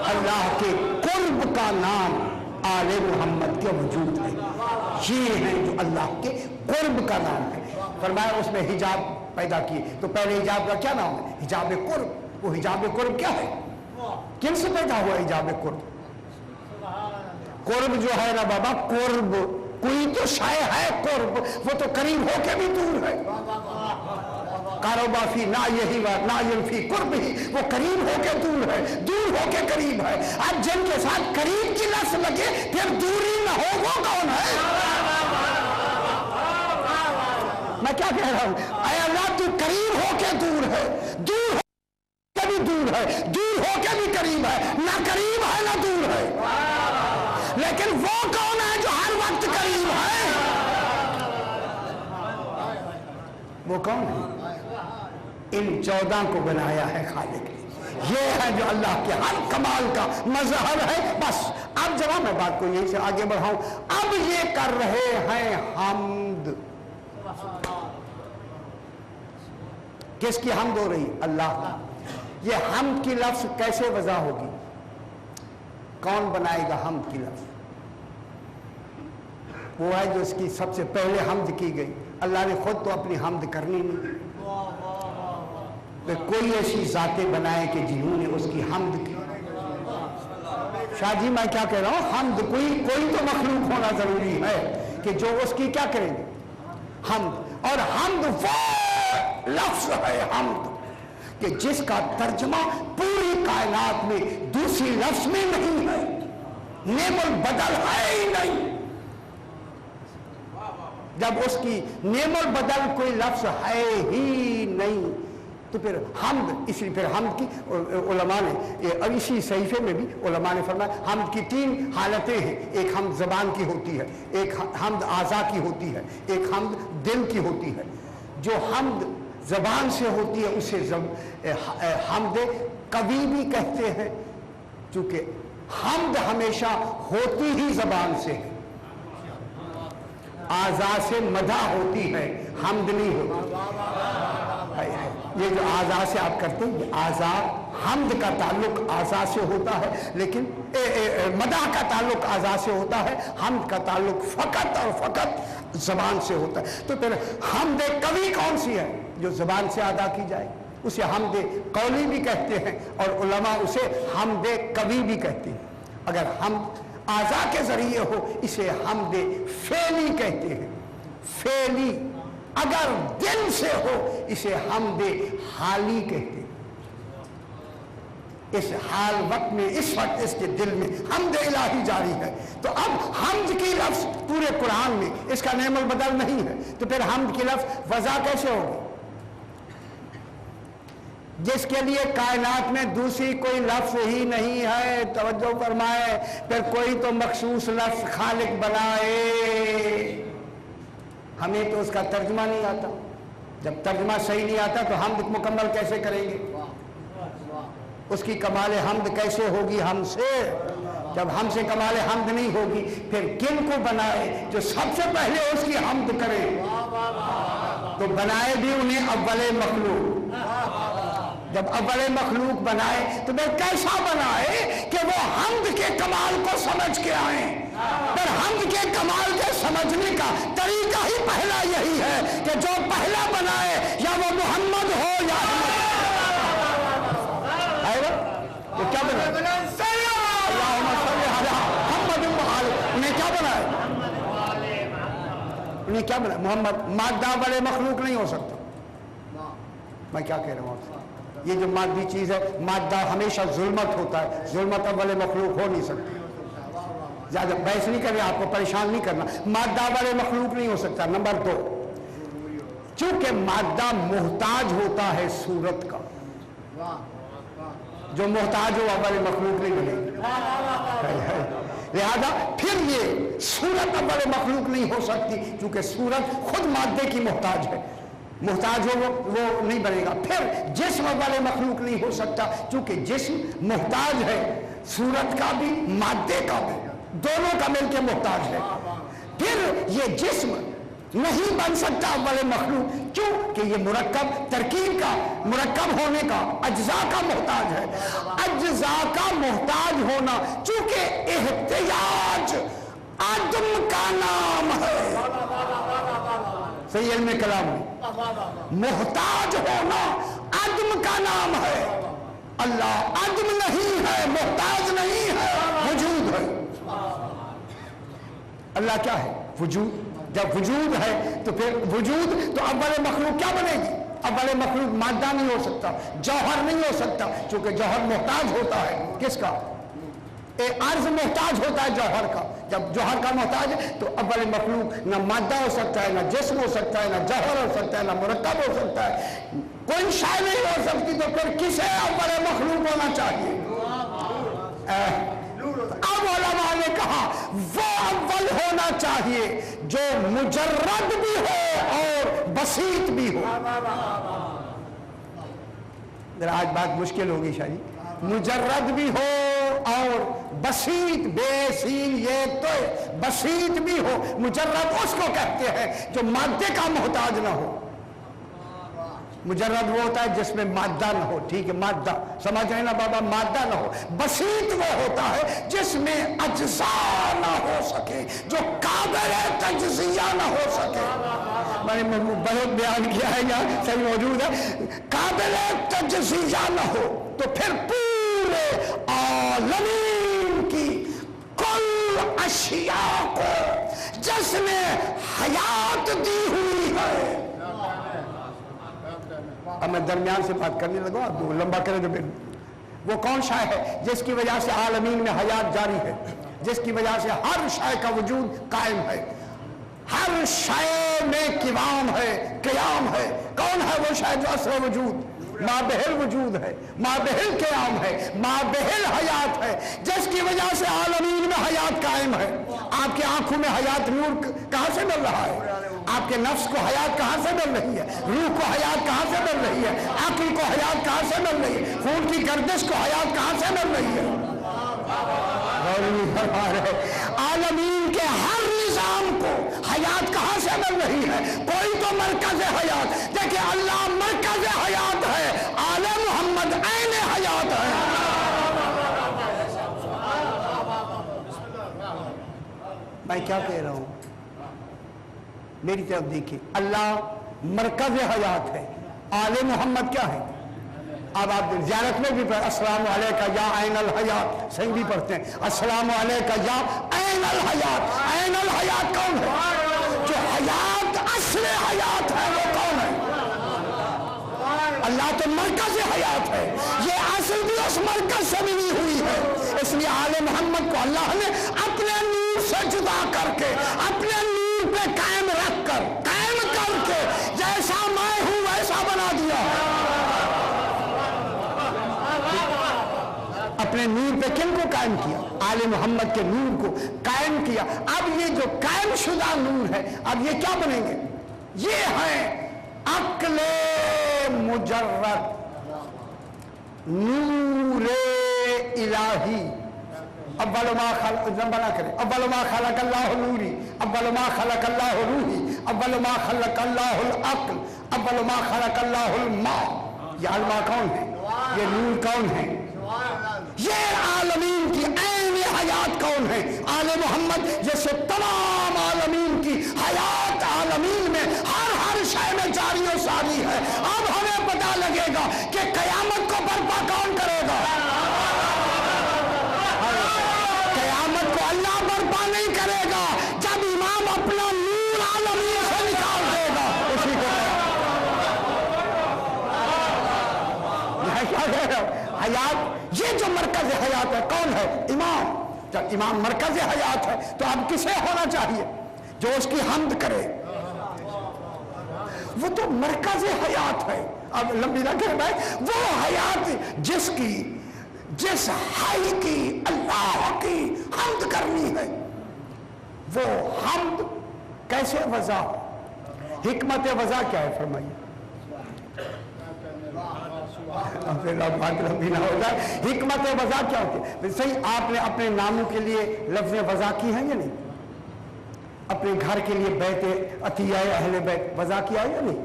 अल्लाह के कुर्ब का नाम आले मोहम्मद के वजूद है, ये है जो अल्लाह के कुर्ब का नाम है। फरमाया उसमें हिजाब पैदा किए, तो पहले हिजाब का क्या नाम है? हिजाब कुर्ब। वो हिजाब कुर्ब क्या है, किन से पैदा हुआ हिजाब कुर्ब? कुर्ब जो है ना बाबा, कुर्ब कोई तो शाय है, कुर्ब वो तो करीब होके भी दूर है। कारोबाफी ना यही बात ना यही कुर्ब ही, वो करीब होके दूर है, दूर होके करीब है। अब जिनके साथ करीब की लफ्ज लगे फिर दूरी ना हो, वो कौन है? मैं क्या कह रहा हूं, अरे अल्लाह तू करीब होके दूर है, दूर होके भी दूर है, दूर होके भी करीब है, ना करीब है ना दूर है, लेकिन वो कौन है जो हर वक्त करीब है? वो कौन है? इन 14 को बनाया है खालिक ने, ये है जो अल्लाह के हर कमाल का मजहर है। बस अब जरा मैं बात को यहीं से आगे बढ़ाऊं, अब ये कर रहे हैं हम्द, किसकी हमद हो रही? अल्लाह। ये हमद की लफ्ज कैसे वजह होगी? कौन बनाएगा हमद की लफ्ज? वो है जो इसकी सबसे पहले हमद की गई। अल्लाह ने खुद तो अपनी हमद करनी नहीं, तो कोई ऐसी जातें बनाए कि जिन्होंने उसकी हमद की। शाह जी मैं क्या कह रहा हूं, हमद कोई तो मखलूक होना जरूरी है कि जो उसकी क्या करेंगे? हमद। और हमद वो लफ्ज है हमद कि जिसका तर्जमा पूरी कायनात में दूसरी लफ्ज में नहीं है, नेमुल बदल है ही नहीं। जब उसकी नेमुल बदल कोई लफ्ज है ही नहीं तो फिर हमद, इसलिए फिर हमद की उलमा ने और इसी सहीफे में भी उलमा ने फरमाया हमद की 3 हालतें हैं। एक हमद ज़बान की होती है, एक हमद आज़ा की होती है, एक हमद दिल की होती है। जो हमद ज़बान से होती है उसे हमद कवी भी कहते हैं, चूँकि हमद हमेशा होती ही ज़बान से है। आज़ा से मदा होती है, हमद नहीं होती। ये जो आज़ा से आप करते हैं, आज़ा हमद का ताल्लुक आज़ा से होता है, लेकिन मदा का ताल्लुक आज़ा से होता है, हमद का ताल्लुक फ़कत और फ़कत ज़बान से होता है। तो फिर हमद कवी कौन सी है? जो ज़बान से अदा की जाए उसे हमद कौली भी कहते हैं और उलमा उसे हमद कवी भी कहते हैं। अगर हम आज़ा के जरिए हो इसे हमद फेली कहते हैं, फेली। अगर दिल से हो इसे हमद हाली कहते हैं। इस हाल वक्त में, इस वक्त इसके दिल में हमद इलाही जारी है। तो अब हमद की लफ्ज पूरे कुरान में इसका नेमुल बदल नहीं है, तो फिर हमद की लफ्ज वज़ा कैसे होगी? जिसके लिए कायनात में दूसरी कोई लफ्ज ही नहीं है, तवज्जो फरमाए, फिर कोई तो मखसूस लफ्ज खालिक बनाए। हमें तो उसका तर्जमा नहीं आता। जब तर्जमा सही नहीं आता तो हमद मुकम्मल कैसे करेंगे? उसकी कमाल हमद कैसे होगी हमसे? जब हमसे कमाल हमद नहीं होगी फिर किन को बनाए जो सबसे पहले उसकी हमद करे? तो बनाए भी उन्हें अव्वले मखलूक। जब अव्वले मखलूक बनाए तो फिर कैसा बनाए कि वो हमद के कमाल को समझ के आए। पर हमद के कमाल के समझने का तरीका ही पहला यही है कि जो पहला बनाए या वो मोहम्मद हो या वो क्या बनाए? उन्हें क्या बनाए? उन्हें क्या बनाए? मोहम्मद। मादा वाले मखलूक नहीं हो सकता। मैं क्या कह रहा हूँ आपसे? ये जो मादी चीज है, मादा हमेशा जुल्मत होता है, जुल्मत वाले मखलूक हो नहीं सकते। ज्यादा बहस नहीं करें, आपको परेशान नहीं करना। मादा वाले मखलूक नहीं हो सकता। नंबर 2, चूंकि मादा मोहताज होता है सूरत का, जो मोहताज हो वाले मखलूक नहीं बनेगी। लिहाजा फिर ये सूरत वाले मखलूक नहीं हो सकती, क्योंकि सूरत खुद मादे की मोहताज है। मोहताज हो वो नहीं बनेगा। फिर जिस्म वाले मखलूक नहीं हो सकता, क्योंकि जिस्म मोहताज है, सूरत का भी मादे का भी, दोनों का मिलकर मोहताज है। फिर ये जिस्म नहीं बन सकता वाले मखलूक, क्यों कि ये मुरक्कब तरकीब का, मुरक्कब होने का, अज्जा का मोहताज है। अज्जा का मोहताज होना चूंकि एहतियाज आदम का नाम है, सही इल्म कलाम में मोहताज होना आदम का नाम है। अल्लाह आदम नहीं है, मोहताज नहीं है, वजूद है। अल्लाह क्या है? वजूद। जब वजूद है तो फिर वजूद, तो अव्वल मखलूक क्या बनेगी? अव्वल मखलूक मादा नहीं हो सकता, जौहर नहीं हो सकता, क्योंकि जौहर मोहताज होता है किसका? अर्ज मोहताज होता है जौहर का। जब जौहर का मोहताज है तो अव्वल मखलूक न मादा हो सकता है, न जिस्म हो सकता है, न जौहर हो सकता है, न मुरक्कब हो सकता है, कोई शाय नहीं हो सकती। तो फिर किसे अव्वल मखलूक होना चाहिए? अब उलमा ने कहा वो अव्वल होना चाहिए जो मुजर्रद भी हो और बसीत भी हो। आज बात मुश्किल होगी शायद। मुजर्रद भी हो और बसीत, बेसीन ये तो बसीत भी हो। मुजर्रद उसको कहते हैं जो मादे का मोहताज ना हो। मुजर्रद वो होता है जिसमें मादा न हो, ठीक है, मादा समझ रहे ना बाबा, मादा न हो। बसीत वो होता है जिसमें अज्जा ना हो सके, जो काबिल तज्जिया ना हो सके। मैंने बहुत बयान किया है, यहाँ सही मौजूद है। काबिल तज्जिया ना हो तो फिर पूरे आलमीन की कुल अशिया को जिसने हयात दी हुई है। अब मैं दरमियान से बात करने लगा, आप लंबा करें तो फिर वो कौन सा है जिसकी वजह से आलमीन में हयात जारी है, जिसकी वजह से हर शय का वजूद कायम है, हर शय में किवाम है, क़याम है। कौन है वो शय जो असर वजूद माबेहिल वजूद है, माबेहिल क़याम है, माबेहिल हयात है, जिसकी वजह से आलमीन में हयात कायम है। आपकी आंखों में हयात नूर कहां से मिल रहा है? आपके नफ्स को हयात कहां से मिल रही है? रूह को हयात कहां से मिल रही है? अक्ल को हयात कहां से मिल रही है? खून की गर्दिश को हयात कहां से मिल रही है? आलमीन के हर निजाम को हयात कहां से मिल रही है? कोई तो मरकज हयात। देखिए अल्लाह मरकज हयात है, आले मोहम्मद ऐन हयात है। मैं क्या कह रहा हूं, मेरी तरफ देखिए, अल्लाह मरकज हयात है, आले मोहम्मद क्या है? अब आप ज़ियारत में भी अस्सलाम अलैका या ऐनल हयात सही भी पढ़ते हैं, अस्सलाम अलैका या ऐनल हयात। ऐनल हयात कौन है? जो हयात असल हयात है वो कौन है? अल्लाह तो मरकज हयात है, ये असल भी उस मरकज से मिली हुई है। इसलिए आले मोहम्मद को अल्लाह ने अपने नूर से जुदा करके, अपने नूर पे कायम रखकर, कायम करके, जैसा मैं हूं वैसा बना दिया। अपने नूर पे किन को कायम किया? आले मोहम्मद के नूर को कायम किया। अब ये जो कायम शुदा नूर है, अब ये क्या बनेंगे? ये है अक्ले मुजर्रद नूरे इलाही। अव्वल मा खलक़ल्लाहु नूरी, अव्वल मा खलक़ल्लाहु रूही, अव्वल मा खलक़ल्लाहुल अक्ल, अव्वल मा खलक़ल्लाहुल मा। ये अलमा कौन है? ये नूर कौन है? ये आलमीन की ऐन हयात कौन है? आले मोहम्मद। जैसे तमाम आलमीन की हयात आलमीन में हर शय में जारी और सारी है। अब हमें पता लगेगा कि कयामत को बर्पा कौन करेगा। कयामत को अल्लाह बर्पा नहीं करेगा, जब इमाम अपना नूर आलमीन से निकाल देगा उसी को। क्या कह रहा हूं? हयात, ये जो मरकज हयात है कौन है? इमाम। जब इमाम मरकज हयात है तो अब किसे होना चाहिए? जो उसकी हम्द करे, वो तो मरकज हयात है। अब लंबी ना कह भाई, वो हयात जिसकी, जिस हाई की अल्लाह की हम्द करनी है, वो हम्द कैसे वज़ा? हिकमत वज़ा क्या है फरमाइए? बात लंबी ना हो जाए। हिकमत वज़ा क्या होती है? सही, आपने अपने नामों के लिए लफ्ज़ वज़ा की है या नहीं? अपने घर के लिए बैत अतिया अहले बैत वज़ा किया है या नहीं?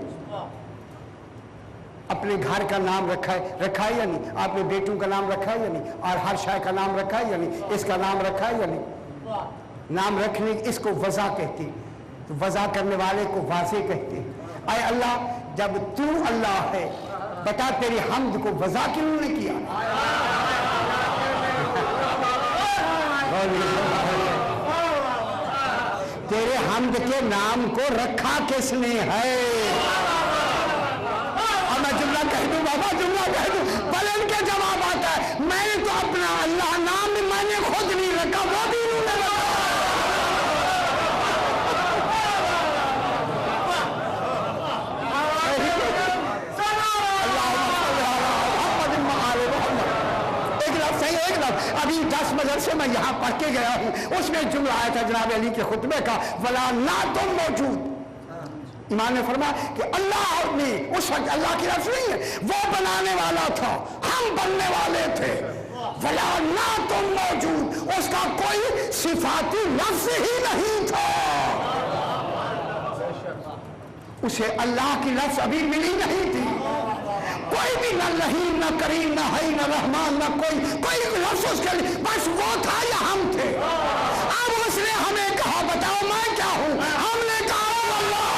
अपने घर का नाम रखा है या नहीं? आपने बेटों का नाम रखा है या नहीं? और हर शाय का नाम रखा है या नहीं? इसका नाम रखा है या नहीं? नाम रखने इसको वज़ा कहती, तो वज़ा करने वाले को वाज़े कहते हैं। आए अल्लाह, जब तू अल्लाह है, बता तेरी हम्द को वज़ा क्यों ने किया? तेरे हम्द के नाम को रखा किसने है? और मैं जुमला कह दूं बाबा, जुमला कह दूं, भले इनके जवाब आता है, मैंने तो अपना अल्लाह नाम मैंने खुद नहीं रखा, वो भी इन्होंने रखा। अभी 10 मदरसे मैं यहाँ पढ़ के गया हूँ, उसमें जुमला आया था जनाब अली के खुतबे का, वला ना तुम मौजूद। इमाम ने फरमाया कि अल्लाह ने उस वक्त, अल्लाह की लफ्ज़ नहीं है, वो बनाने वाला था, हम बनने वाले थे। वला ना तुम मौजूद, उसका कोई सिफाती लफ्ज़ ही नहीं था। उसे अल्लाह की लफ्ज अभी मिली नहीं थी। कोई भी न रहीम न करीम न हई न रहमान न कोई लफ्ज उसके लिए, बस वो था या हम थे। अब उसने हमें कहा बताओ मैं क्या हूं? हमने कहा अल्लाह।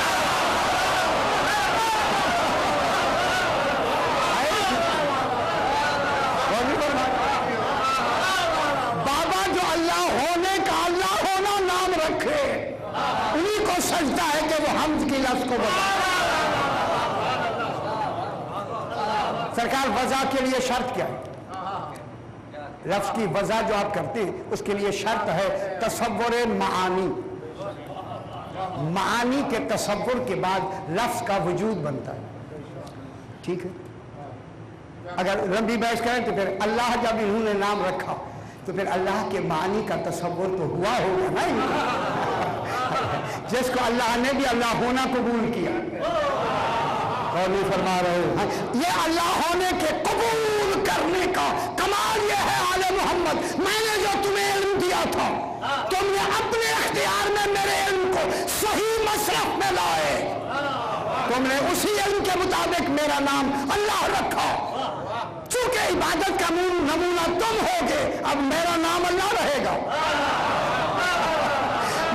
बाबा जो अल्लाह होने का अल्लाह होना नाम रखे, उन्हीं को सजदा है कि वो हमद की लफ्ज को बताए। सरकार वजह के लिए शर्त क्या है? लफ्ज की वजह जो आप करते हैं उसके लिए शर्त है तसव्वुर मानी। मानी के तसव्वुर के बाद लफ्ज का वजूद बनता है। ठीक है, अगर लंबी बहस करें तो फिर अल्लाह जब इन्होंने नाम रखा तो फिर अल्लाह के मानी का तसव्वुर तो हुआ होगा ना जिसको अल्लाह ने भी अल्लाह होना कबूल किया। और नहीं फरमा रहे हैं ये अल्लाह होने के कबूल करने का कमाल ये है आले मोहम्मद, मैंने जो तुम्हें इल्म दिया था तुमने अपने इख्तियार में मेरे इल्म को सही मसरफ में लाए, तुमने उसी इल्म के मुताबिक मेरा नाम अल्लाह रखा। चूंकि इबादत का नमूना तुम होगे, अब मेरा नाम अल्लाह रहेगा।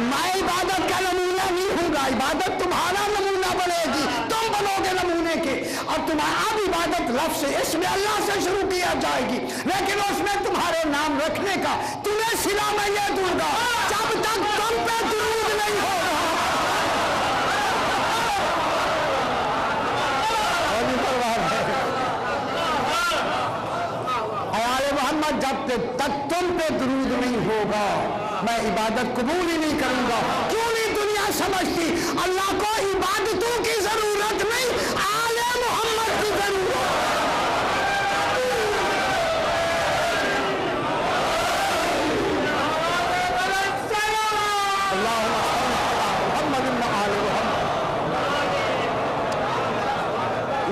मैं इबादत का नमूना नहीं हूँगा, इबादत तुम्हारा नमूना बनेगी, तुम बनोगे नमूने के। और तुम्हारा अब इबादत लफ्ज से इसमें अल्लाह से शुरू किया जाएगी, लेकिन उसमें तुम्हारे नाम रखने का तुम्हें सिला मैं ये दूंगा जब तक तुम पे दुरूद नहीं होगा। आले मोहम्मद जब तक तुम पे दुरूद नहीं होगा मैं इबादत कबूल ही नहीं करूंगा। क्यों नहीं दुनिया समझती अल्लाह को इबादतों की जरूरत नहीं, आले मोहम्मद की जरूरत।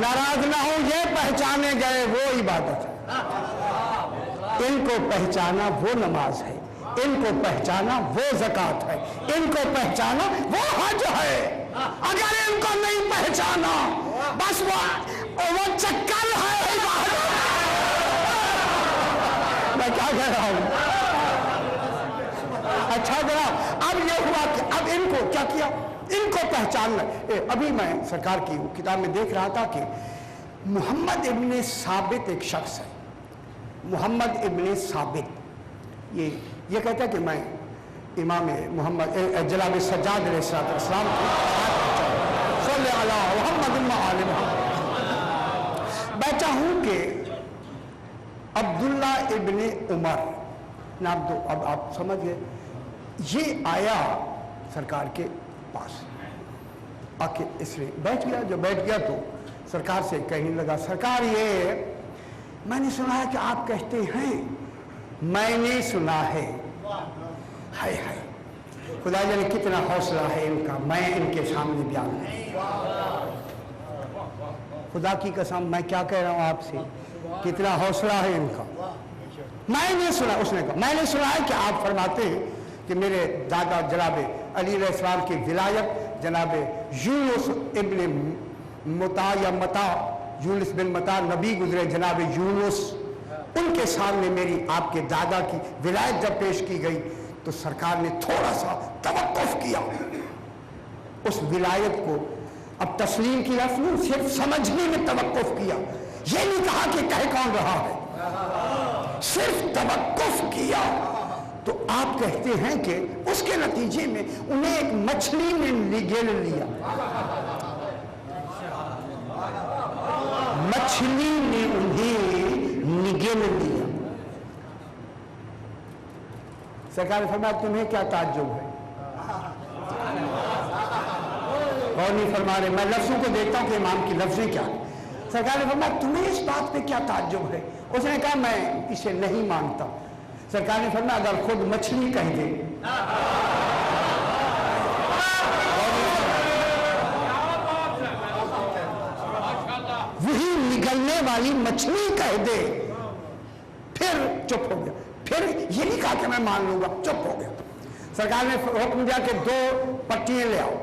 नाराज ना हो, ये पहचाने गए वो इबादत है, इनको पहचाना वो नमाज है, इनको पहचाना वो ज़कात है, इनको पहचाना वो हज है। अगर इनको नहीं पहचाना बस वो चक्कर है। मैं क्या कह रहा हूं? अच्छा जरा अब ये हुआ कि अब इनको क्या किया, इनको पहचानना। अभी मैं सरकार की किताब में देख रहा था कि मोहम्मद इब्ने साबित एक शख्स है, मोहम्मद इब्ने साबित, ये कहता है कि मैं इमाम मोहम्मद जनाब सज्जाद अलैहिस्सलाम मैं चाहूँ कि अब्दुल्ला इब्ने उमर नाम दो। अब आप समझ गए, ये आया सरकार के पास आके इसने बैठ गया। जो बैठ गया तो सरकार से कहने लगा, सरकार ये मैंने सुना है कि आप कहते हैं, मैंने सुना है। हाय हाय, खुदा जाने कितना हौसला है इनका, मैं इनके सामने बयान नहीं। खुदा की कसम मैं क्या कह रहा हूं आपसे, कितना हौसला है इनका। मैंने सुना, उसने कहा मैंने सुना है कि आप फरमाते हैं कि मेरे दादा जनाब अली अलैहिस्सलाम की विलायत जनाब यूनुस इब्ने मुता या मता, यूनुस बिन मता नबी गुजरे जनाब यूनुस, उनके सामने मेरी आपके दादा की विलायत जब पेश की गई तो सरकार ने थोड़ा सा तवक्कुफ किया, उस विलायत को अब तस्लीम किया, सिर्फ समझने में तवक्कुफ किया। ये नहीं कहा कि कह कौन रहा है, सिर्फ तवक्कुफ किया। तो आप कहते हैं कि उसके नतीजे में उन्हें एक मछली ने निगल लिया, मछली ने उन्हें निगल लिया। सरकार ने फरमाया तुम्हें क्या ताज्जुब है? और नहीं फरमा रहे, मैं लफ्जों को देखता हूं कि इमाम की लफ्जें क्या है। सरकार ने फरमाया तुम्हें इस बात पे क्या ताज्जुब है? उसने कहा मैं इसे नहीं मानता। सरकार ने फरमाया अगर खुद मछली कह दे, वही निगलने वाली मछली कह दे, फिर चुप हो गया। फिर ये नहीं कहा कि मैं मान लूंगा, चुप हो गया। सरकार ने हुक्म दिया कि 2 पट्टियां ले आओ,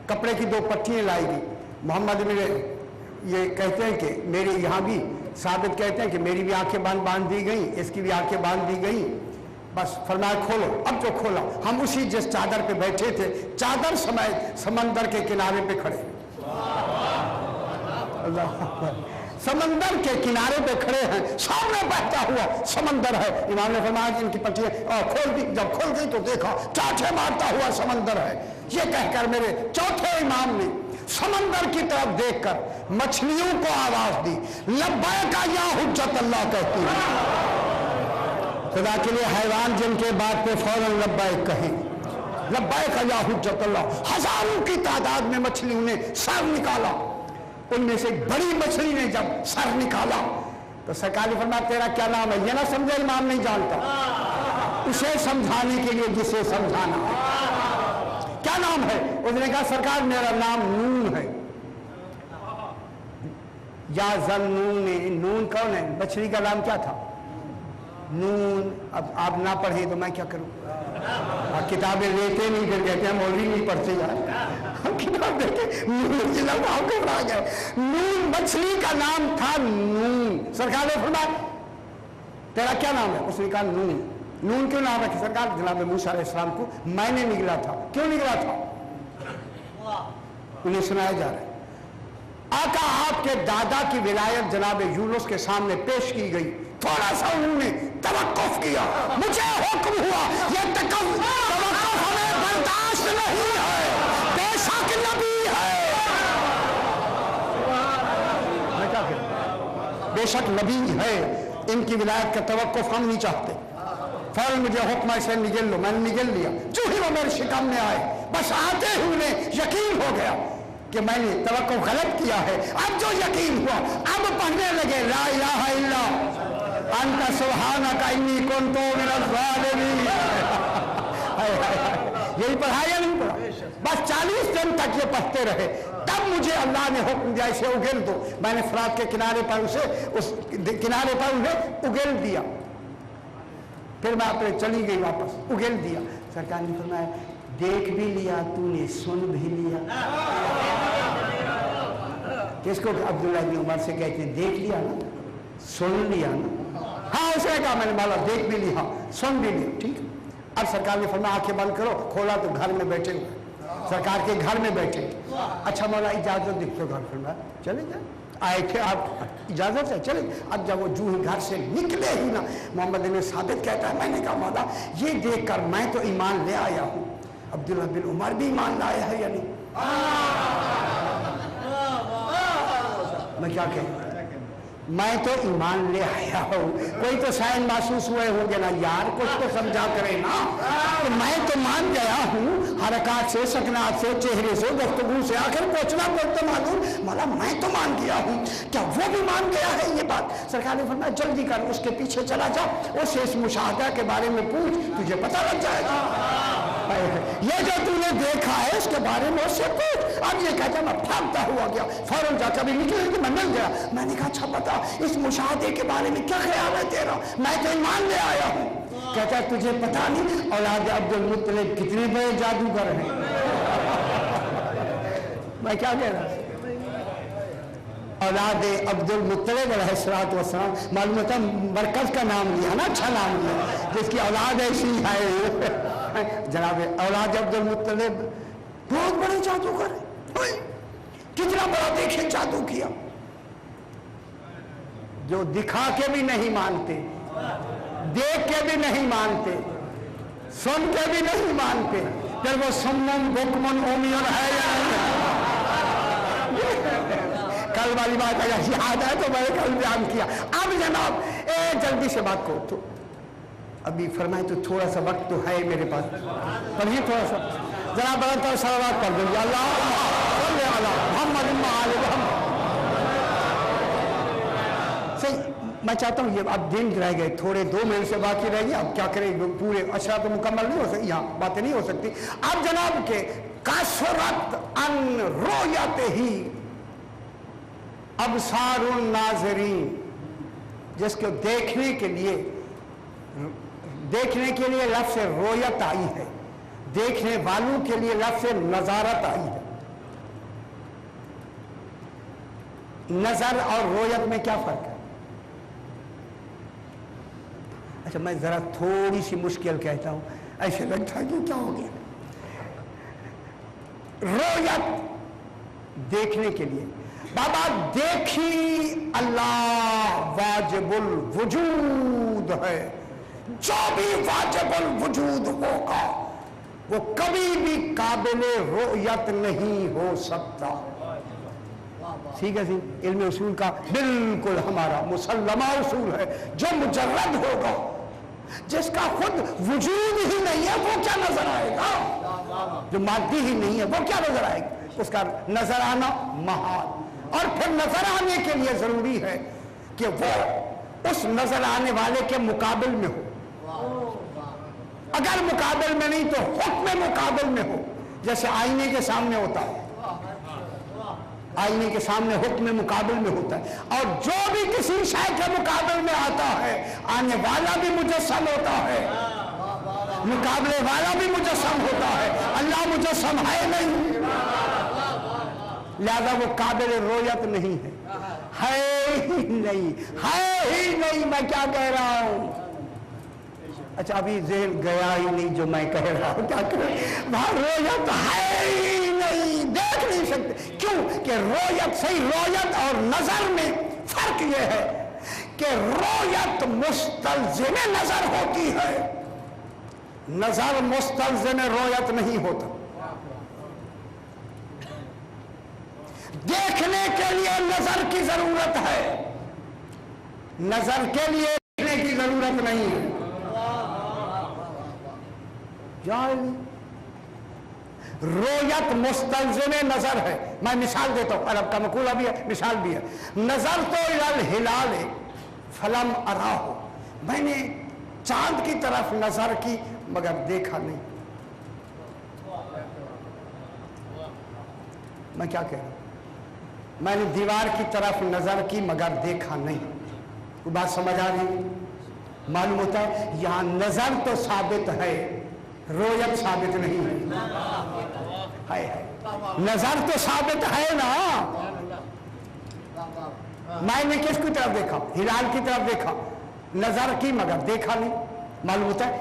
कपड़े की 2 पट्टियाँ लाएगी। मोहम्मद मेरे ये कहते हैं कि मेरे यहाँ भी साबित कहते हैं कि मेरी भी आंखें बांध दी गई, इसकी भी आंखें बांध दी गई। बस फरमाया खोलो। अब जो खोला, हम उसी जिस चादर पे बैठे थे, चादर समेत समंदर के किनारे पे खड़े। समंदर के किनारे पे खड़े हैं, सामने बहता हुआ समंदर है। इमाम ने फरमाया इनकी पट्टियां खोल दी। जब खोल गई तो देखा चाटे मारता हुआ समंदर है। ये कहकर मेरे चौथे इमाम ने समंदर की तरफ देखकर मछलियों को आवाज दी, लब्बैक या हुज्जत अल्लाह कहती है। खुदा के लिए हैवान जिनके बात पे फौरन लब्बैक कहें, लब्बैक या हुज्जत अल्लाह। हजारों की तादाद में मछलियों ने सर निकाला। उनमें से एक बड़ी मछली ने जब सर निकाला तो सरकार ने फरमाया तेरा क्या नाम है? ये ना समझे इमाम नहीं जानता, उसे समझाने के लिए जिसे समझाना है। क्या नाम है? उसने कहा सरकार मेरा नाम नून है। या ज़न्नून। नून कौन है? मछली का नाम क्या था? नून। अब आप ना पढ़े तो मैं क्या करूं? किताबें लेते नहीं, फिर कहते हैं मौलवी नहीं पढ़ते यार। किताब देखे नून मछली का नाम था नून। सरकार ने फरमाया तेरा क्या नाम है? उसने कहा नून। नून क्यों नाम है? सरकार जनाब मूसा अलैहिस्सलाम को मैंने निकला था। क्यों निकला था? उन्हें सुनाया जा रहा है आका आपके दादा की विलायत जनाब यूनुस के सामने पेश की गई। थोड़ा सा उन्होंने तवक्कुफ किया, मुझे हुक्म हुआ ये तवक्कुफ हमें बर्दाश्त नहीं है, बेशक नबी है। मैं क्या कहूं? बेशक नबी है, इनकी विलायत का तवक्कुफ हम नहीं चाहते। फौरन मुझे हुक्म ऐसे निगल लो। मैंने निगल लिया। जो ही वो मेरे शिकम में आए, बस आते ही उन्हें यकीन हो गया कि मैंने तवक्कुफ गलत किया है। अब जो यकीन हुआ, अब पढ़ने लगे ला इलाहा इल्ला अंता सुब्हानका इन्नी कुन्तु मिनज़ ज़ालिमीन। यही पढ़ाया नहीं पढ़ा, बस 40 दिन तक ये पढ़ते रहे। तब मुझे अल्लाह ने हुक्म दिया इसे उगेल दो। मैंने फरात के किनारे पर उसे उस किनारे पर उन्हें उगेल दिया। फिर मैं अपने चली गई वापस, उगेल दिया। सरकार ने फरमाया देख भी लिया तूने, सुन भी लिया। किसको? अब्दुल्लाह इब्न उमर से कहते हैं देख लिया ना, सुन लिया ना। हाँ उसने कहा मैंने माला देख भी लिया, सुन भी लिया। ठीक। अब सरकार ने फरमाया आंखें बंद करो। खोला तो घर में बैठे हुए, सरकार के घर में बैठे। अच्छा मौला इजाजत दिखो घर। फरमाया चले जाए, आए थे आप, इजाजत है चले। अब जब वो जू ही घर से निकले ही ना, मोहम्मद ने साबित कहता है मैंने कहा मौला ये देखकर मैं तो ईमान ले आया हूं, अब्दुल्लाह बिन उमर भी ईमान लाया है या नहीं? मैं क्या कहूं? मैं तो ईमान ले आया हूं। कोई तो शायद महसूस हुए होंगे ना यार, कुछ तो समझा करे ना। तो मैं तो मान गया हूं, हरकत से, सकनात से, चेहरे से, गुफ्तगू से, आखिर पहुंचना पड़ता मालूम। मतलब मैं तो मान गया हूं, क्या वो भी मान गया है? ये बात सरकार ने फरमाया जल्दी कर, उसके पीछे चला जा, उससे इस मुशाहदा के बारे में पूछ, तुझे पता लग जाएगा। ये जो तूने देखा है उसके बारे में उससे पूछ। अब ये कहता मैं भागता हुआ गया, फौरन जाकर भी निकले कि मैं मिल गया। मैंने कहा अच्छा बता इस मुशाहदे के बारे में क्या ख्याल है तेरा? मैं तो ईमान ले आया हूं। कहता है तुझे पता नहीं औलाद अब्दुल मुत्तलिब कितने बड़े जादूगर हैं। मैं क्या कह रहा? औलाद अब्दुल मुत्तलिब अलैहिस्सलात वस्सलाम, मालूम होता मरकज का नाम लिया ना, अच्छा नाम लिया, जिसकी औलाद ऐसी है जनाब औलाद अब्दुल मुत्तलिब बहुत बड़े जादूगर है। कितना बड़ा देखे जादू किया, जो दिखा के भी नहीं मानते, देख के भी नहीं मानते, सुन के भी नहीं मानते, फिर वो सुम्मुन बुकमुन उमियुन है या नहीं? कल वाली बात अगर याद है तो मैंने कल बयान किया। अब जनाब जल्दी से बात करो तो अभी फरमाए तो थोड़ा सा वक्त तो है मेरे पास, पढ़िए थोड़ा सा जरा बड़ा तो सलावत पढ़ दो अल्लाह मोहम्मद सही। मैं चाहता हूँ ये अब दिन रह गए थोड़े, 2 महीने से बाकी रह गए। अब क्या करें, पूरे अशरा तो मुकम्मल नहीं हो सकती, यहाँ बातें नहीं हो सकती। अब जनाब के कसरत अन रोयत ही अबसारुन नाज़रीन, जिसको देखने के लिए लफ्ज़ रोयत आई है, देखने वालों के लिए लफ्ज़ नज़ारत आई है। नजर और रोयत में क्या फर्क है? अच्छा, मैं जरा थोड़ी सी मुश्किल कहता हूं, ऐसे लगता है कि क्या हो गया। रोयत देखने के लिए, बाबा देखी अल्लाह वाजिबुल वजूद है, जो भी वाजिबुल वजूद होगा वो कभी भी काबिले रोयत नहीं हो सकता। ठीक है जी, इल्म उसूल का बिल्कुल हमारा मुसल्लमा उसूल है। जो मुजर्रद होगा, जिसका खुद वजूद ही नहीं है, वो क्या नजर आएगा? जो मादी ही नहीं है वो क्या नजर आएगा? उसका नजर आना महाल। और फिर नजर आने के लिए जरूरी है कि वो उस नजर आने वाले के मुकाबिल में हो। अगर मुकाबिल में नहीं तो हुक्म मुकाबिल में हो। जैसे आईने के सामने होता है, आईने के सामने हुक्म मुकाबिल में होता है, और जो भी किसी शय के मुकाबिल में आता है, आने वाला भी मुजस्सम होता है, मुकाबले वाला भी मुजस्सम होता है। अल्लाह मुजस्सम है नहीं, लिहाजा वो काबिल रोयत नहीं है ही नहीं, है ही नहीं। मैं क्या कह रहा हूं? अच्छा, अभी ज़हन गया ही नहीं जो मैं कह रहा हूं। क्या करें, वहां रोयत है ही नहीं, देख नहीं सकते। क्यों कि रोयत, सही रोयत और नजर में फर्क यह है कि रोयत मुस्तलज़िम नजर होती है, नजर मुस्तलज़िम रोयत नहीं होता। देखने के लिए नजर की जरूरत है, नजर के लिए देखने की जरूरत नहीं है। रोयत मुस्तलज़िम नजर है। मैं मिसाल देता हूं, अरब का मकूला भी है, मिसाल भी है। नजर तो इलल हिलाल फलम अराहो, मैंने चांद की तरफ नजर की मगर देखा नहीं। मैं क्या कह रहा हूं? मैंने दीवार की तरफ नजर की मगर देखा नहीं। वो बात समझ आ रही? मालूम होता है यहां नजर तो साबित है, रोयत साबित नहीं है। नजर तो साबित है ना। मैंने किसकी तरफ देखा? हिलाल की तरफ देखा, नजर की मगर देखा नहीं। मालूम होता है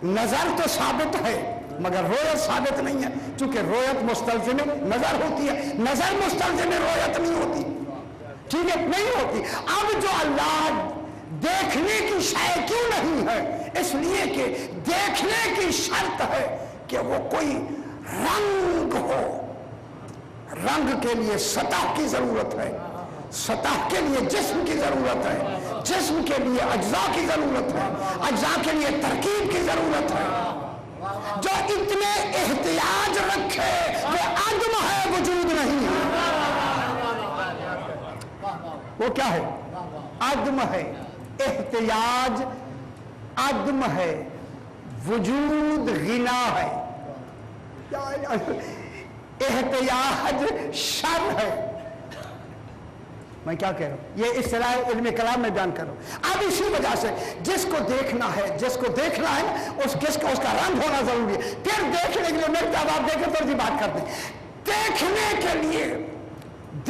नजर तो साबित है मगर रोयत साबित नहीं है, क्योंकि रोयत मुस्तलज़िम नजर होती है, नजर मुस्तलज़िम रोयत नहीं होती। ठीक है, नहीं होती। अब जो अल्लाह देखने की शय क्यों नहीं है? इसलिए कि देखने की शर्त है कि वो कोई रंग हो। रंग के लिए सतह की जरूरत है, सतह के लिए जिस्म की जरूरत है, जिस्म के लिए अज्जा की जरूरत है, अज्जा के लिए तरकीब की जरूरत है। जो इतने एहतियाज रखे वो आदम है, वजूद नहीं है। वो क्या है? आदम है। एहतियाज आदम है, वजूद गिना है। एहतियाज शर है। मैं क्या कह रहा हूं? ये इस्तिलाह इल्म कलाम में बयान कर रहा हूं। अब इसी वजह से जिसको देखना है, जिसको देखना है उसका रंग होना जरूरी है। फिर देखने के लिए मेरे जब आप देखें तो बात करते हैं, देखने के लिए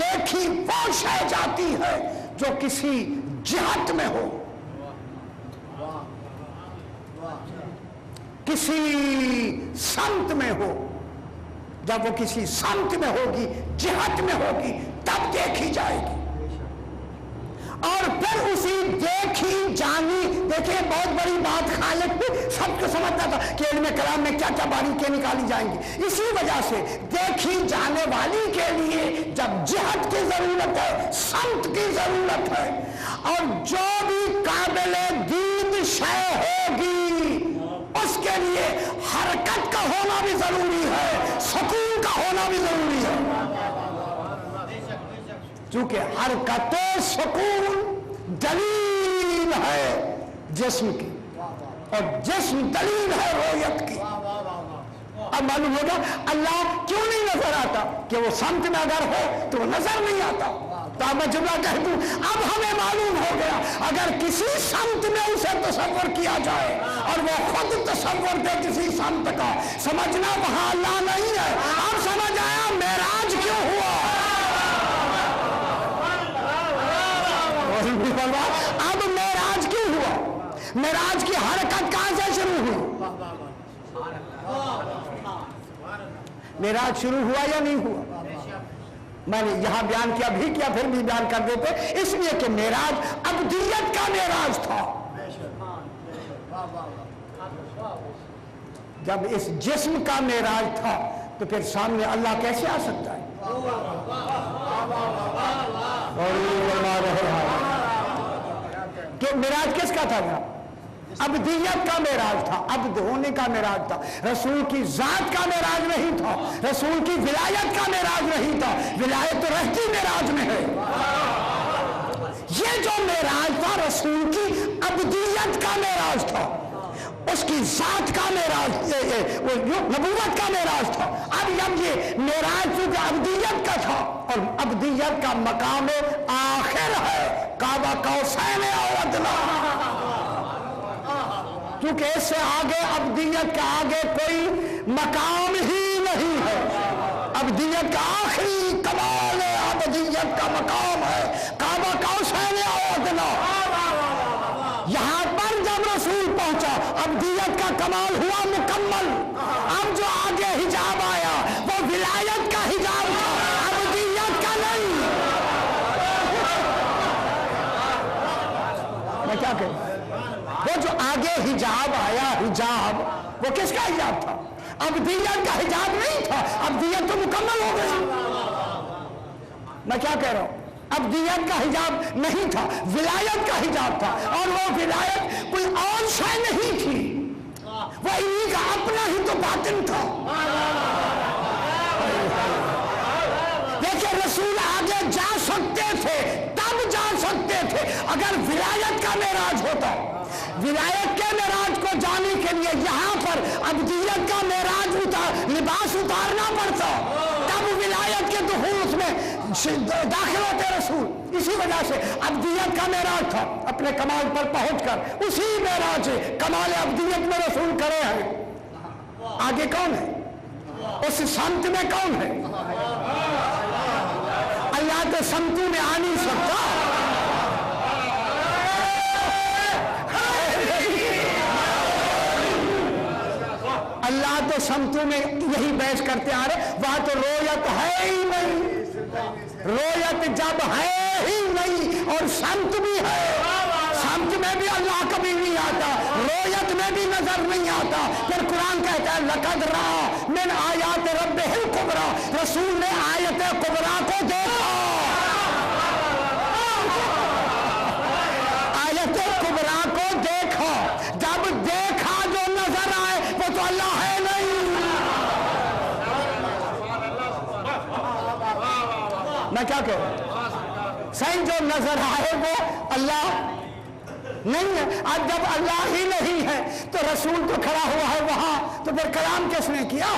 देखी वो शय जाती है जो किसी जिहत में हो, किसी संत में हो। जब वो किसी संत में होगी, जिहत में होगी, तब देखी जाएगी। और फिर उसी देखी जानी, देखिए बहुत बड़ी बात खालिक भी सबको समझता था कि इल्म कलाम में क्या क्या बारीकियां निकाली जाएंगी। इसी वजह से देखी जाने वाली के लिए जब जिहत की जरूरत है, संत की जरूरत है, और जो भी काबिल दीद शय होगी उसके लिए हरकत का होना भी जरूरी है, सुकून का होना भी जरूरी है। चूंकि हरकत सुकून दलील है जिस्म की, और जिस्म दलील है रोयत की। अब मालूम होगा अल्लाह क्यों नहीं नजर आता? कि वो संत में अगर हो तो नजर नहीं आता। तो अब मैं जुमला कह दूं, अब हमें मालूम हो गया अगर किसी संत में उसे तसव्वुर किया जाए और वो खुद तसव्वुर दे किसी संत का, समझना वहां अल्लाह नहीं है। अब समझ आया मेराज क्यों हुआ? मेराज की हरकत कहां से शुरू हुई? मेराज शुरू हुआ या नहीं हुआ? मैंने यहां बयान किया भी किया, फिर भी बयान कर देते, इसलिए कि मेराज अब्दियत का मेराज था। जब इस जिस्म का मेराज था तो फिर सामने अल्लाह कैसे आ सकता है? कि मेराज किसका था? अब्दियत का मेराज था, अब्द होने का मेराज था। रसूल की जात का मेराज नहीं था, रसूल की विलायत का मेराज नहीं था। विलायत तो रहती मेराज में है। ये जो मेराज था रसूल की अब्दियत का मेराज था, उसकी जात का मेराज, नबूवत का मेराज था। अब जब ये मेराज चूंकि अब्दियत का था और अब्दियत का मकाम आखिर है, काबा कौसैन औ अदना, क्योंकि इससे आगे अब्दियत के आगे कोई मकाम ही नहीं है। अब्दियत का आखिरी कमाल अब्दियत का मकाम है काबा कौसैन औ अदना। यहां पर जब रसूल पहुंचा अब्दियत का कमाल हुआ मुकम्मल। अब जो आगे हिजाब आया वो विलायत का हिजाब था, अब्दियत का नहीं। मैं क्या कहूं? वो जो आगे हिजाब आया, हिजाब वो किसका हिजाब था? अब्दियत का हिजाब नहीं था। अब्दियत तो मुकम्मल हो गई। मैं क्या कह रहा हूं? अब्दियत का हिजाब नहीं था, विलायत का हिजाब था। और वो विलायत कोई और शय नहीं थी, वो इन्हीं का अपना ही तो बातिन था। देखिए रसूल आगे जा सकते थे, तब जा सकते थे अगर विलायत का मेराज होता। विलायत के मेराज को जाने के लिए यहां पर अब्दियत का मेराज लिबास उतारना पड़ता, तब विलायत के दुखूल उसमें दाखिल होते रसूल। इसी वजह से अब्दियत का मेराज था, अपने कमाल पर पहुंचकर उसी मेराज से कमाल अब्दियत में रसूल करे हैं। आगे कौन है? उस संत में कौन है? अल्लाह तो संतों में आ नहीं सकता। अल्लाह तो संतों में यही बहस करते आ रहे, वहां तो रोयत है ही नहीं। रोयत जब है ही नहीं और संत भी है, संत में भी अल्लाह कभी नहीं आता, रोयत में भी नजर नहीं आता। फिर कुरान कहता है लक़द रअा मिन आयात रब्बिहिल कुबरा, रसूल ने आयत कुबरा को देखा। आयत कुबरा को देखा, जब देखा जो नजर आए वो तो अल्लाह है नहीं। मैं क्या कह रहा हूं? सही जो नजर आए वो अल्लाह नहीं है। अब जब अल्लाह ही नहीं है तो रसूल तो खड़ा हुआ है वहां, तो फिर कलाम किसने किया?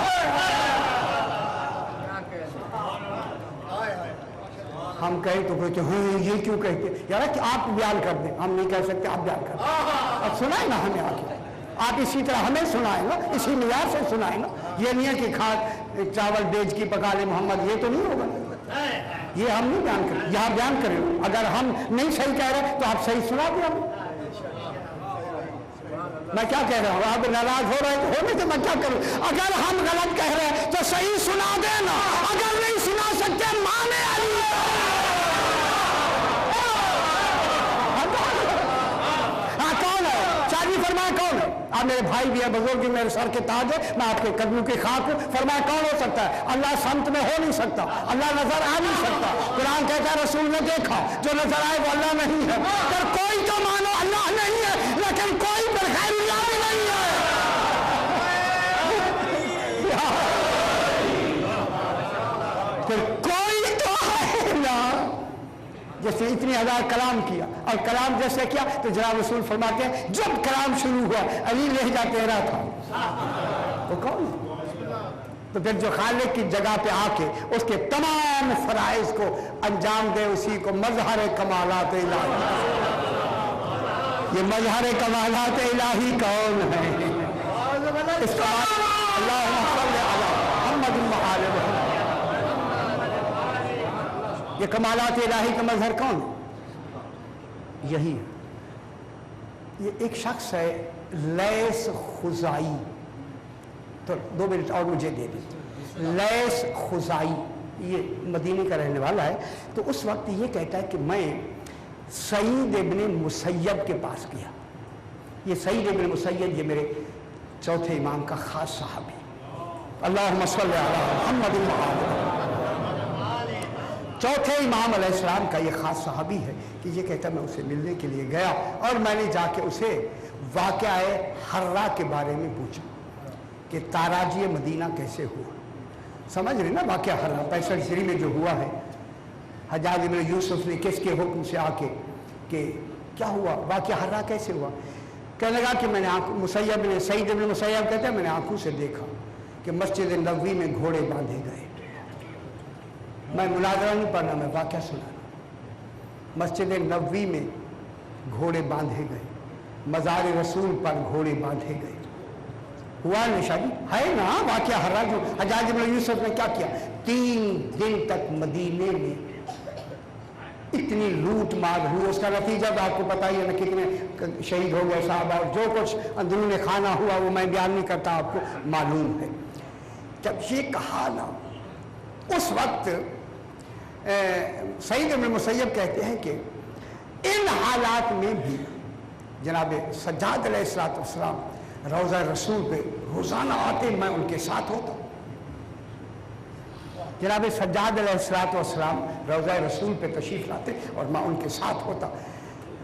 हम कहें तो कहते हाँ ये क्यों कहते? यार कि आप बयान कर दें, हम नहीं कह सकते, आप बयान कर दें। अब सुनाए ना हमें आके, आप इसी तरह हमें सुनाए ना, इसी मियार से सुनाए ना। ये नहीं है कि खाद चावल बेच की पका ले मोहम्मद, ये तो नहीं होगा। ये हम नहीं बयान करें, यहाँ बयान करें। अगर हम नहीं सही कह रहे तो आप सही सुना दें हमें। मैं क्या कह रहा हूँ? आप नाराज हो रहे तो होने से मैं क्या करूँ? अगर हम गलत कह रहे हैं तो सही सुना देना, अगर नहीं सुना सकते माने अली। हाँ कौन है? शादी फरमाए कौन है? आप मेरे भाई भी है, बुजुर्ग भी, मेरे सर के ताज है, मैं आपके कदमों की खाक हूं। फरमाए कौन हो सकता है? अल्लाह संत में हो नहीं सकता, अल्लाह नजर आ नहीं सकता। कुरान कहता है रसूल ने देखा, जो नजर आए वो अल्लाह नहीं है। पर कोई तो मानो अल्लाह नहीं है, लेकिन कोई पर गैरुल्लाह भी नहीं है। फिर कोई तो है ना। जैसे इतनी हजार कलाम किया और कलाम जैसे किया तो जनाब रसूल फरमाते हैं जब कलाम शुरू हुआ अली लहजा तेरा था। तो कौन? तो फिर जो खालिक की जगह पे आके उसके तमाम फराइज को अंजाम दे, उसी को मजहर कमालात इलाही। ये मजहर कमालात इलाही कौन है? इसका ये कमालात इलाही का मजहर कौन है? यही है। ये एक शख्स है लैस खुजाई, तो 2 मिनट और मुझे दे दीजिए। लैस खुजाई ये मदीने का रहने वाला है। तो उस वक्त ये कहता है कि मैं सईद इब्न मुसैयब के पास गया। ये सईद इब्न मुसैयब ये मेरे चौथे इमाम का खास सहाबी, अल्लाहुम्मा सल्ली अला मुहम्मद व आले। चौथे इमाम अलैहिस्सलाम का ये खास सहाबी है कि ये कहता मैं उसे मिलने के लिए गया और मैंने जाके उसे वाक़या हर्रा के बारे में पूछा कि ताराजी मदीना कैसे हुआ। समझ रहे ना वाक़या हर्रा 65 हिजरी में जो हुआ है, हज्जाज इब्न यूसुफ ने किसके हुक्म से आके कि क्या हुआ, वाक़या हर्रा कैसे हुआ। कहने लगा कि मैंने मुसैयब ने, सईद इब्न मुसैयब कहते हैं मैंने आंखों से देखा कि मस्जिद नबवी में घोड़े बांधे गए। मैं मुनाजरा नहीं पढ़ना, मैं वाक़या सुना। मस्जिद नबवी में घोड़े बांधे गए, मज़ार रसूल पर घोड़े बांधे गए। हुआ निशानी है ना वाक़या हर्रा। जो हज्जाज इब्न यूसुफ ने क्या किया, 3 दिन तक मदीने में इतनी लूट मार हुई, उसका नतीजा तो आपको पता ही है ना, कितने शहीद हो गए साहब, और जो कुछ अंदरूनी खाना हुआ वो मैं बयान नहीं करता, आपको मालूम है। जब ये कहा ना, उस वक्त सईद इब्न मुसैयब कहते हैं कि इन हालात में भी जनाब सज्जाद अलैहिस्सलाम रोज़ा रसूल पे रोज़ाना आते, मैं उनके साथ होता। जनाब सज्जाद अलैहिस्सलाम रोज़ा रसूल पे तशरीफ़ लाते और मैं उनके साथ होता।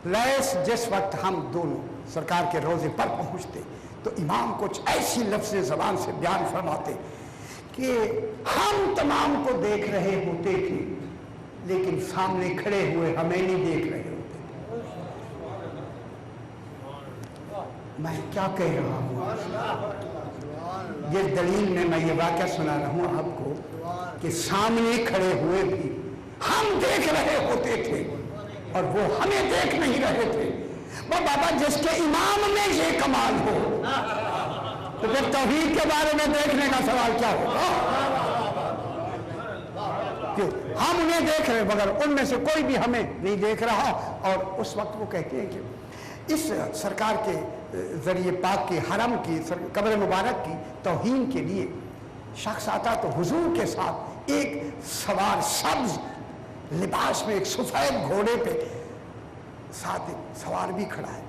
लैस जिस वक्त हम दोनों सरकार के रोज़े पर पहुँचते तो इमाम कुछ ऐसी लफ्ज़ ज़बान से बयान फरमाते कि हम तमाम को देख रहे होते थे, लेकिन सामने खड़े हुए हमें नहीं देख रहे होते थे। मैं क्या कह रहा हूँ, जिस दलील में मैं ये वाक़या सुना रहा हूँ आपको कि सामने खड़े हुए भी हम देख रहे होते थे और वो हमें देख नहीं रहे थे। वो बाबा जिसके इमाम में ये कमाल हो तो फिर तौहीद के बारे में देखने का सवाल क्या होगा। क्यों हम उन्हें देख रहे मगर उनमें से कोई भी हमें नहीं देख रहा। और उस वक्त वो कहते हैं कि इस सरकार के जरिए पाक के हरम की कब्र मुबारक की तौहीन के लिए शख्स आता तो हुजूर के साथ एक सवार सब्ज लिबास में एक सफेद घोड़े पे साथ एक सवार भी खड़ा है,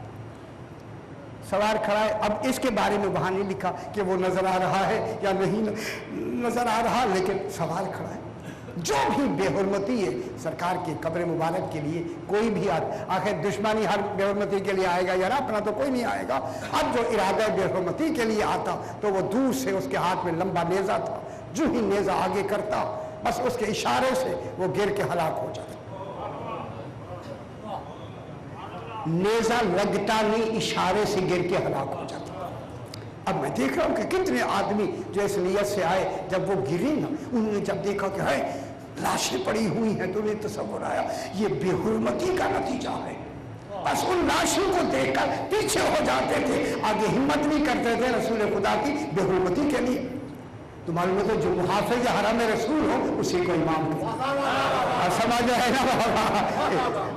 सवार खड़ा है। अब इसके बारे में वहां नहीं लिखा कि वो नजर आ रहा है या नहीं नजर आ रहा, लेकिन सवार खड़ा है। जो भी बेहुरमती है सरकार की कब्र मुबारक के लिए कोई भी आखिर दुश्मनी हर बेहुरमती के लिए आएगा यार, अपना तो कोई नहीं आएगा। अब जो इरादा बेहुरमती के लिए आता तो वो दूर से उसके हाथ में लंबा नेजा था, जो ही नेजा आगे करता बस उसके इशारे से वो गिर के हलाक हो जाता। नेजा लगता नहीं, इशारे से गिर के हलाक हो जाता। अब मैं देख रहा हूं कि कितने आदमी जो इस नियत से आए, जब वो गिरे ना, उन्होंने जब देखा कि है लाशें पड़ी हुई हैं तो उन्हें तसव्वुर आया ये बेहुरमती का नतीजा है। बस उन लाशों को देखकर पीछे हो जाते थे, आगे हिम्मत नहीं करते थे रसूल खुदा की बेहुरमती के लिए। तो मालूम है तो जो मुहाफिज हरम रसूल हो उसी को इमाम समझ है ना।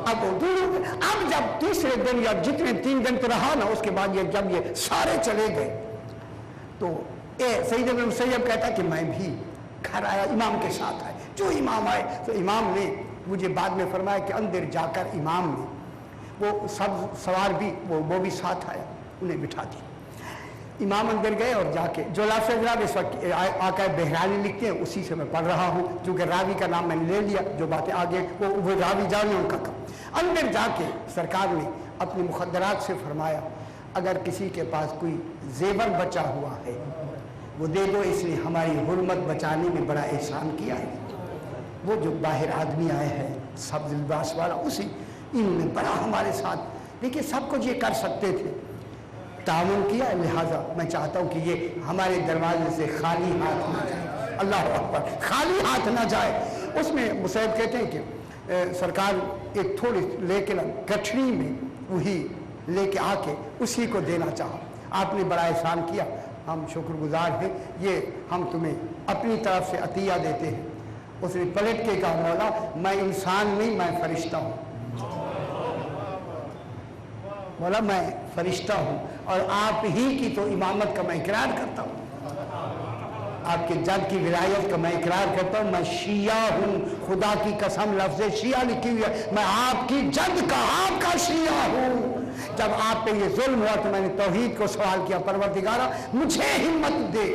अब जब तीसरे दिन या जितने 3 दिन तो रहा ना, उसके बाद ये जब ये सारे चले गए तो सईद इब्न मुसैयब कहता कि मैं भी घर आया, इमाम के साथ आए। जो इमाम आए तो इमाम ने मुझे बाद में फरमाया कि अंदर जाकर इमाम ने वो सब सवार भी वो भी साथ आया, उन्हें बिठा दिया। इमाम अंदर गए और जाके जो लाफिज़ इस वक्त आका बहरानी लिखते हैं उसी से मैं पढ़ रहा हूँ, चूँकि रावी का नाम मैंने ले लिया, जो बातें आगे वो रावी जाने उनका काम। अंदर जाके सरकार ने अपनी मुखद्दरात से फरमाया अगर किसी के पास कोई जेवर बचा हुआ है वो दे दो, इसने हमारी हुर्मत बचाने में बड़ा एहसान किया है। वो जो बाहर आदमी आए हैं सब्ज़ लिबास वाला, उसी इन्होंने बड़ा हमारे साथ, देखिए सब कुछ ये कर सकते थे, ताउन किया, लिहाजा मैं चाहता हूँ कि ये हमारे दरवाजे से खाली हाथ ना जाए। अल्लाह अकबर, खाली हाथ ना जाए। उसमें मुसैब कहते हैं कि सरकार एक थोड़ी लेके ना गठरी में वही लेके आके उसी को देना चाहा। आपने बड़ा एहसान किया, हम शुक्रगुजार हैं, ये हम तुम्हें अपनी तरफ से अतिया देते हैं। उसने पलट के कहा मौला मैं इंसान नहीं, मैं फरिश्ता हूँ। बोला मैं फरिश्ता हूँ और आप ही की तो इमामत का मैं इकरार करता हूँ, आपके जद की विलायत का मैं इकरार करता हूँ, मैं शिया हूँ, खुदा की कसम लफ्ज़ शिया लिखी हुई है, मैं आपकी जद का आपका शिया हूँ। जब आप पे ये जुल्म हुआ तो मैंने तौहीद को सवाल किया, परवरदिगारा मुझे हिम्मत दे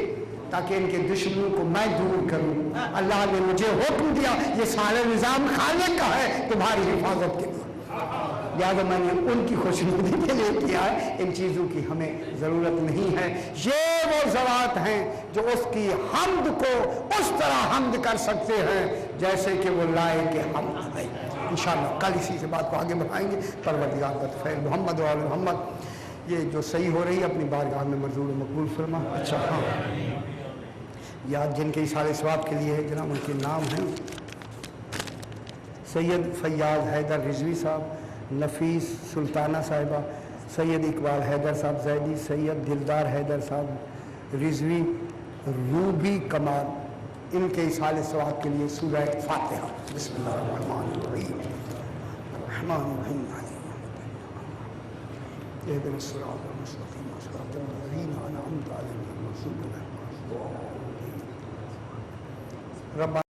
ताकि इनके दुश्मनों को मैं दूर करूं। अल्लाह ने मुझे हुक्म दिया, ये सारा निज़ाम खालिक का है तुम्हारी हिफाजत के लिए, लिहाजा मैंने उनकी खुशनुदी के लिए किया है। इन चीज़ों की हमें ज़रूरत नहीं है। ये वो ज़वात हैं जो उसकी हम्द को उस तरह हम्द कर सकते हैं जैसे कि वो लायक हम्द है। इंशाअल्लाह कल इसी से बात को आगे बढ़ाएंगे। परवरदिगार बतखैर मोहम्मद व आले मोहम्मद। ये जो सही हो रही है अपनी बारगाह में मंजूर मकबूल फरमा। अच्छा हाँ, याद जिनके इशारे सवाब के लिए है जनाब उनके नाम हैं सैयद फैयाज हैदर रिजवी साहब, नफीस सुल्ताना साहिबा, सैयद इकबाल हैदर साहब जैदी, सैयद दिलदार हैदर साहब रिजवी, रूबी कमाल। इनके इशारे सवाब के लिए सूरह फातिहा। बिस्मिल्लाहिर्रहमानिर्रहीम। रब्बा